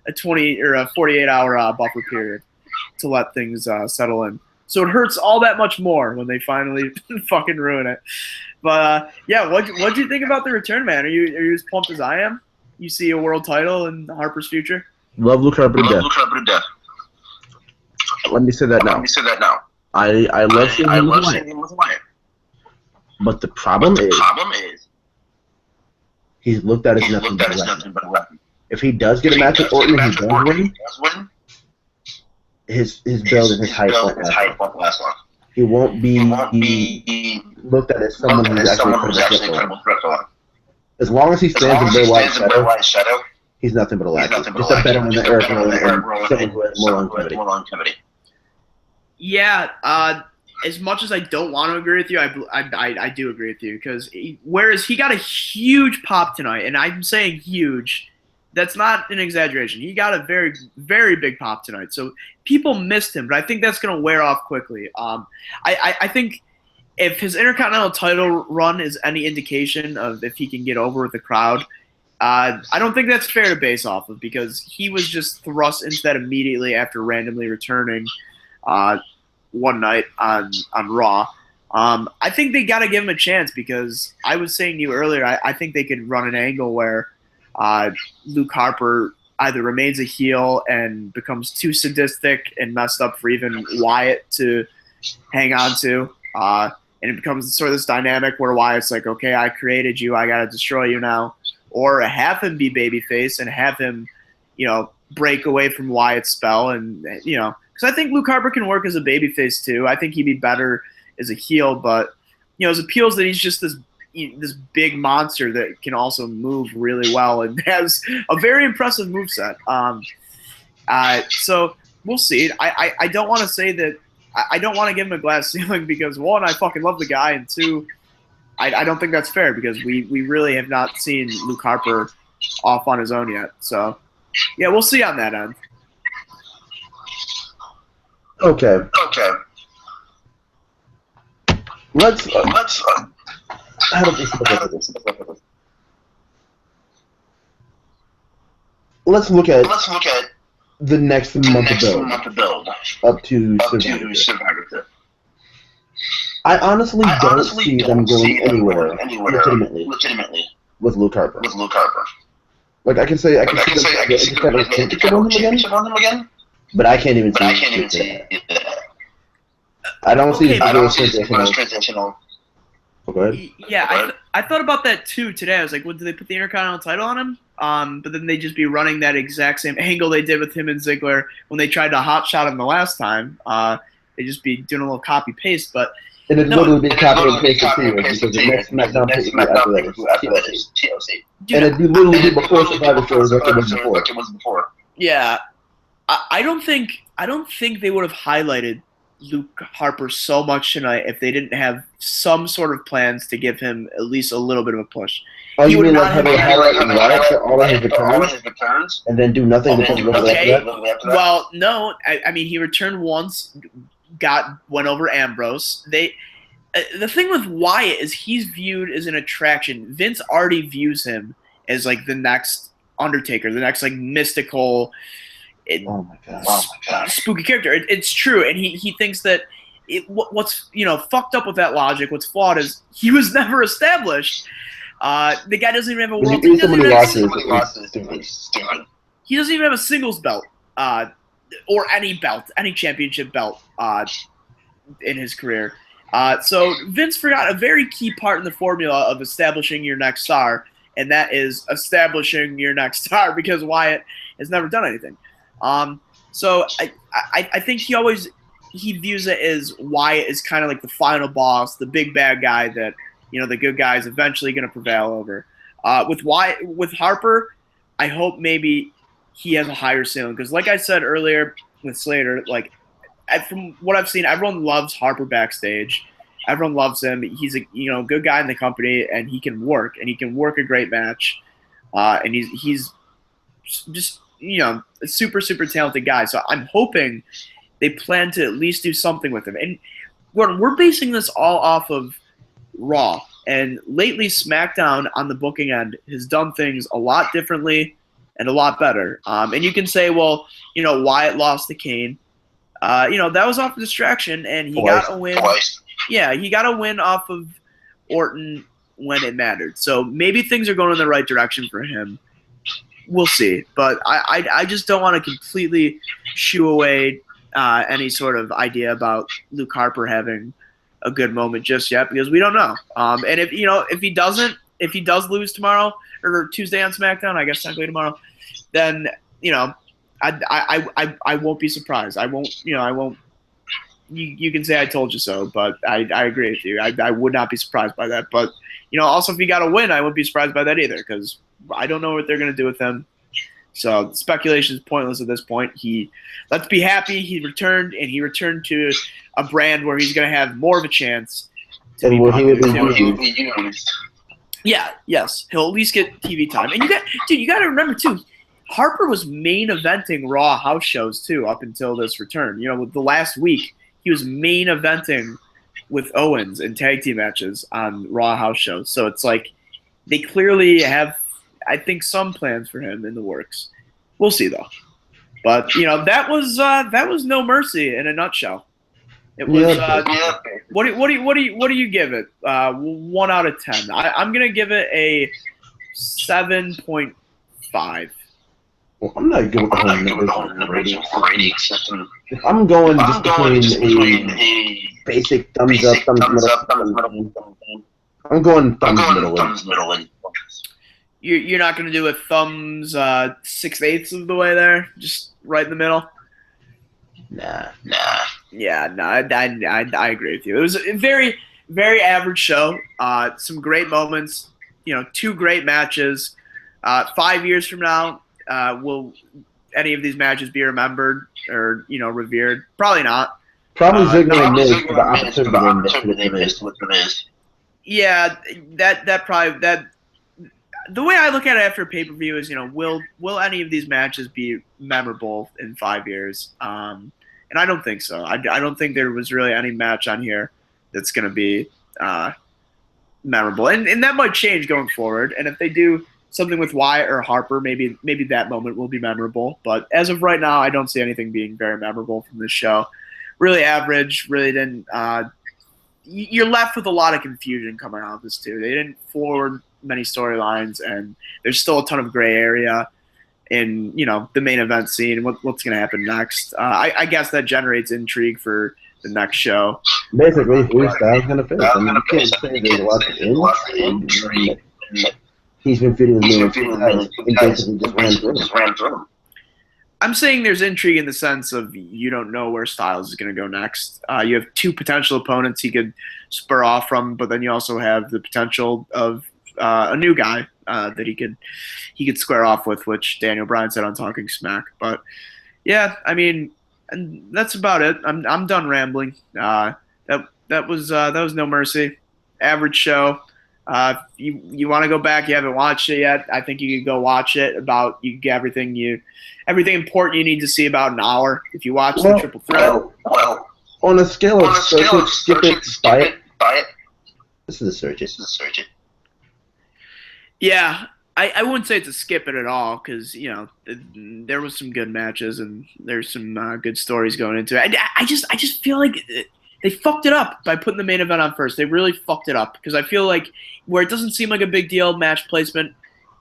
a 20 or a 48-hour buffer period to let things settle in. So it hurts all that much more when they finally fucking ruin it. But yeah, what'd you think about the return, man? Are you as pumped as I am? You see a world title in Harper's future? Love Luke Harper to death. Let me say that now. I love seeing him with Wyatt. But the problem is he's looked at as nothing but a weapon. If he does get a match with Orton and he does win, his build and his hype won't last long. He won't be looked at as someone who's actually incredible threat to him. As long as he stands in Bray Wyatt's shadow, he's nothing but a lackey. Just a better one than Eric Rowan and someone who has more longevity. Yeah, as much as I don't want to agree with you, I do agree with you because whereas he got a huge pop tonight, and I'm saying huge, that's not an exaggeration. He got a very, very big pop tonight. So people missed him, but I think that's going to wear off quickly. I think if his Intercontinental title run is any indication of if he can get over with the crowd, I don't think that's fair to base off of because he was just thrust into that immediately after randomly returning one night on Raw. I think they got to give him a chance because I was saying to you earlier, I think they could run an angle where Luke Harper either remains a heel and becomes too sadistic and messed up for even Wyatt to hang on to. And it becomes sort of this dynamic where Wyatt's like, okay, I created you, I got to destroy you now. Or have him be babyface and have him, break away from Wyatt's spell. And, because I think Luke Harper can work as a babyface too. I think he'd be better as a heel, but, his appeal is that he's just this big monster that can also move really well and has a very impressive moveset. So we'll see. I don't want to say that I don't want to give him a glass ceiling because, one, I fucking love the guy, and two, I don't think that's fair because we really have not seen Luke Harper off on his own yet. So, yeah, we'll see on that end. Okay. Let's how do we look at this? Let's look at the next month of build up to Survivor. I honestly don't see them going anywhere legitimately with Luke Harper. Like I can see them a championship on him again, but I can't even see that. I don't see the transitional. Oh, go ahead. Yeah, I thought about that too today. I was like, well, did they put the Intercontinental title on him? But then they just be running that exact same angle they did with him and Ziggler when they tried to hotshot him the last time. They just be doing a little copy paste. But And it literally be copy and pasted to you because the next SmackDown pay-per-view after that is TLC. And it'd be literally before Survivor Series like it was before. Yeah, I don't think they would have highlighted Luke Harper so much tonight if they didn't have some sort of plans to give him at least a little bit of a push. Oh, you mean like have a highlight and Wyatt for all of his returns and then do nothing until the okay. After that? Well, no, I mean he returned once, went over Ambrose. The thing with Wyatt is he's viewed as an attraction. Vince already views him as like the next Undertaker, the next like mystical. Oh my god! Spooky character. It's true, and he thinks that what's fucked up with that logic. What's flawed is he was never established. The guy doesn't even have a world. He doesn't even have a singles belt, or any belt, any championship belt, in his career. So Vince forgot a very key part in the formula of establishing your next star, and that is establishing your next star because Wyatt has never done anything. So I think he views it as Wyatt is kind of like the final boss, the big bad guy that the good guy is eventually going to prevail over. With Harper, I hope maybe he has a higher ceiling because, like I said earlier with Slater, like from what I've seen, everyone loves Harper backstage. Everyone loves him. He's a good guy in the company, and he can work a great match. And he's just a super, super talented guy. So I'm hoping they plan to at least do something with him. And Gordon, we're basing this all off of Raw. And lately, SmackDown on the booking end has done things a lot differently and a lot better. And you can say, well, Wyatt lost to Kane. That was off a distraction, and he got a win. Yeah, he got a win off of Orton when it mattered. So maybe things are going in the right direction for him. We'll see. But I just don't want to completely shoo away any sort of idea about Luke Harper having a good moment just yet because we don't know. And if he does lose tomorrow or Tuesday on SmackDown, I guess technically tomorrow, then I won't be surprised. I won't. You can say I told you so, but I agree with you. I would not be surprised by that. But also if he got a win, I wouldn't be surprised by that either because I don't know what they're going to do with him. So speculation is pointless at this point. Let's be happy he returned, and he returned to a brand where he's going to have more of a chance. And will he be used? Yeah. Yes. He'll at least get TV time. And you got to remember too. Harper was main eventing Raw house shows too up until this return. With the last week, he was main eventing with Owens in tag team matches on Raw house shows. So it's like they clearly have, I think, some plans for him in the works. We'll see though. But that was No Mercy in a nutshell. It was. What do you give it? 1 out of 10. I'm gonna give it a 7.5. Well, I'm not good with the whole numbers rating system. I'm going just between a basic thumbs up, thumbs middle. I'm going thumbs middle. You're not going to do a thumbs 6/8 of the way there, just right in the middle. Nah. Yeah, no, I agree with you. It was a very, very average show. Some great moments. 2 great matches. 5 years from now. Will any of these matches be remembered or revered? Probably not. Probably Ziggler and Miz for the opportunity they missed with the Miz. Yeah, that probably. The way I look at it after a pay-per-view is, will any of these matches be memorable in 5 years? And I don't think so. I don't think there was really any match on here that's going to be memorable, and that might change going forward. And if they do something with Wyatt or Harper, maybe that moment will be memorable. But as of right now, I don't see anything being very memorable from this show. Really average. Really didn't. You're left with a lot of confusion coming out of this too. They didn't forward many storylines, and there's still a ton of gray area in the main event scene and what's going to happen next. I guess that generates intrigue for the next show. Basically, who's Styles going to finish? I mean, you can't say there's a lot of intrigue. He's been feeding the million and basically just ran through him. I'm saying there's intrigue in the sense of you don't know where Styles is going to go next. You have two potential opponents he could spur off from, but then you also have the potential of a new guy that he could square off with, which Daniel Bryan said on Talking Smack. But yeah, I mean, and that's about it. I'm done rambling. That was No Mercy. Average show. You want to go back, you haven't watched it yet, I think you could go watch it. You get everything important you need to see about an hour if you watch the Triple Threat. Well, on a scale of skip it, buy it. This is a search it. Yeah, I wouldn't say it's a skip it at all because there was some good matches and there's some good stories going into it. I just feel like they fucked it up by putting the main event on first. They really fucked it up because I feel like where it doesn't seem like a big deal match placement,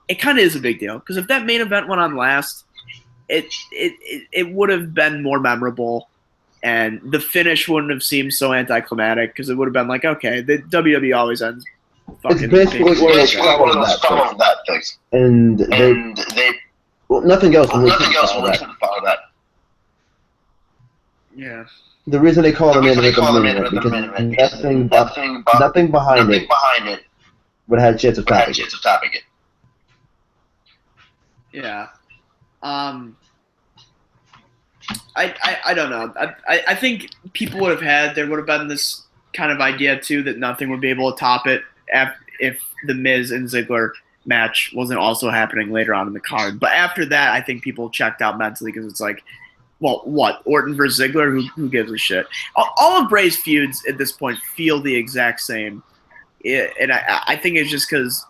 it kind of is a big deal because if that main event went on last, it would have been more memorable and the finish wouldn't have seemed so anticlimactic because it would have been like, okay, the WWE always ends. It's basically one of those follow that things, and they nothing else will follow that. Yeah. The reason they call the main event because nothing behind it would have had a chance of topping it. Yeah. I don't know. I think there would have been this kind of idea too that nothing would be able to top it if the Miz and Ziggler match wasn't also happening later on in the card. But after that, I think people checked out mentally because it's like, well, what? Orton versus Ziggler? Who gives a shit? All of Bray's feuds at this point feel the exact same. And I think it's just because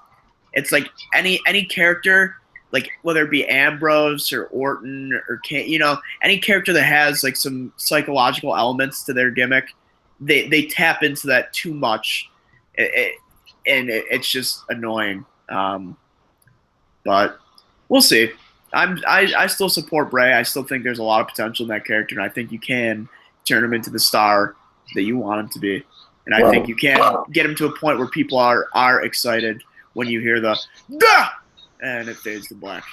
it's like any character, like whether it be Ambrose or Orton or any character that has like some psychological elements to their gimmick, they tap into that too much. It's just annoying. But we'll see. I still support Bray. I still think there's a lot of potential in that character, and I think you can turn him into the star that you want him to be. And I think you can get him to a point where people are excited when you hear the "Gah!" and it fades to black.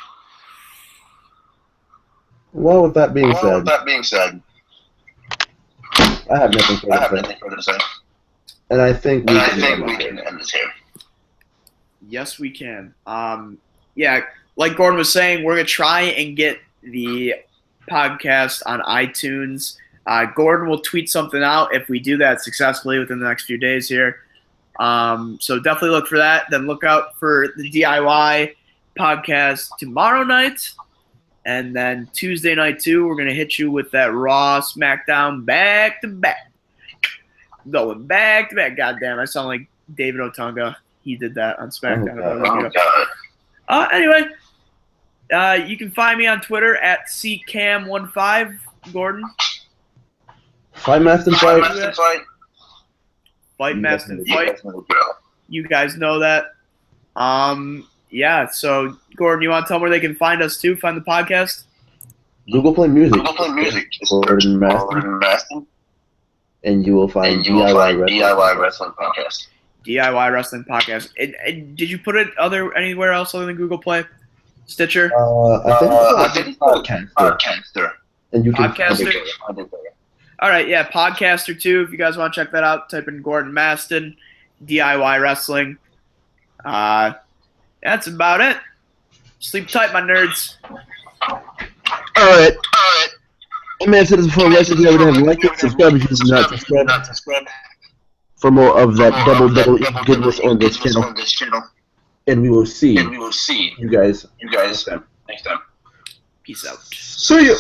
Well, with that being said, I have nothing further to say. And I think we can end this here. Yes, we can. Yeah. Like Gordon was saying, we're going to try and get the podcast on iTunes. Gordon will tweet something out if we do that successfully within the next few days here. So definitely look for that. Then look out for the DIY podcast tomorrow night. And then Tuesday night, too, we're going to hit you with that Raw SmackDown back-to-back. Going back-to-back. Goddamn, I sound like David Otunga. He did that on SmackDown. Anyway. You can find me on Twitter at CCAM15, Gordon. Fight Maston Fight. Fight Maston Fight. You guys know that. Yeah, so Gordon, you want to tell them where they can find us too? Find the podcast? Google Play Music. Gordon Maston. And you will find DIY Wrestling Podcast. DIY Wrestling Podcast. And did you put it anywhere else other than Google Play? Stitcher? I think it's Podcaster. And you can Podcaster? All right, yeah, Podcaster too. If you guys want to check that out, type in Gordon Maston, DIY Wrestling. That's about it. Sleep tight, my nerds. All right. Man, said this before. Like it, subscribe if you do not subscribe. For more of that double goodness on this channel. And we will see you guys next time. Peace out. See you.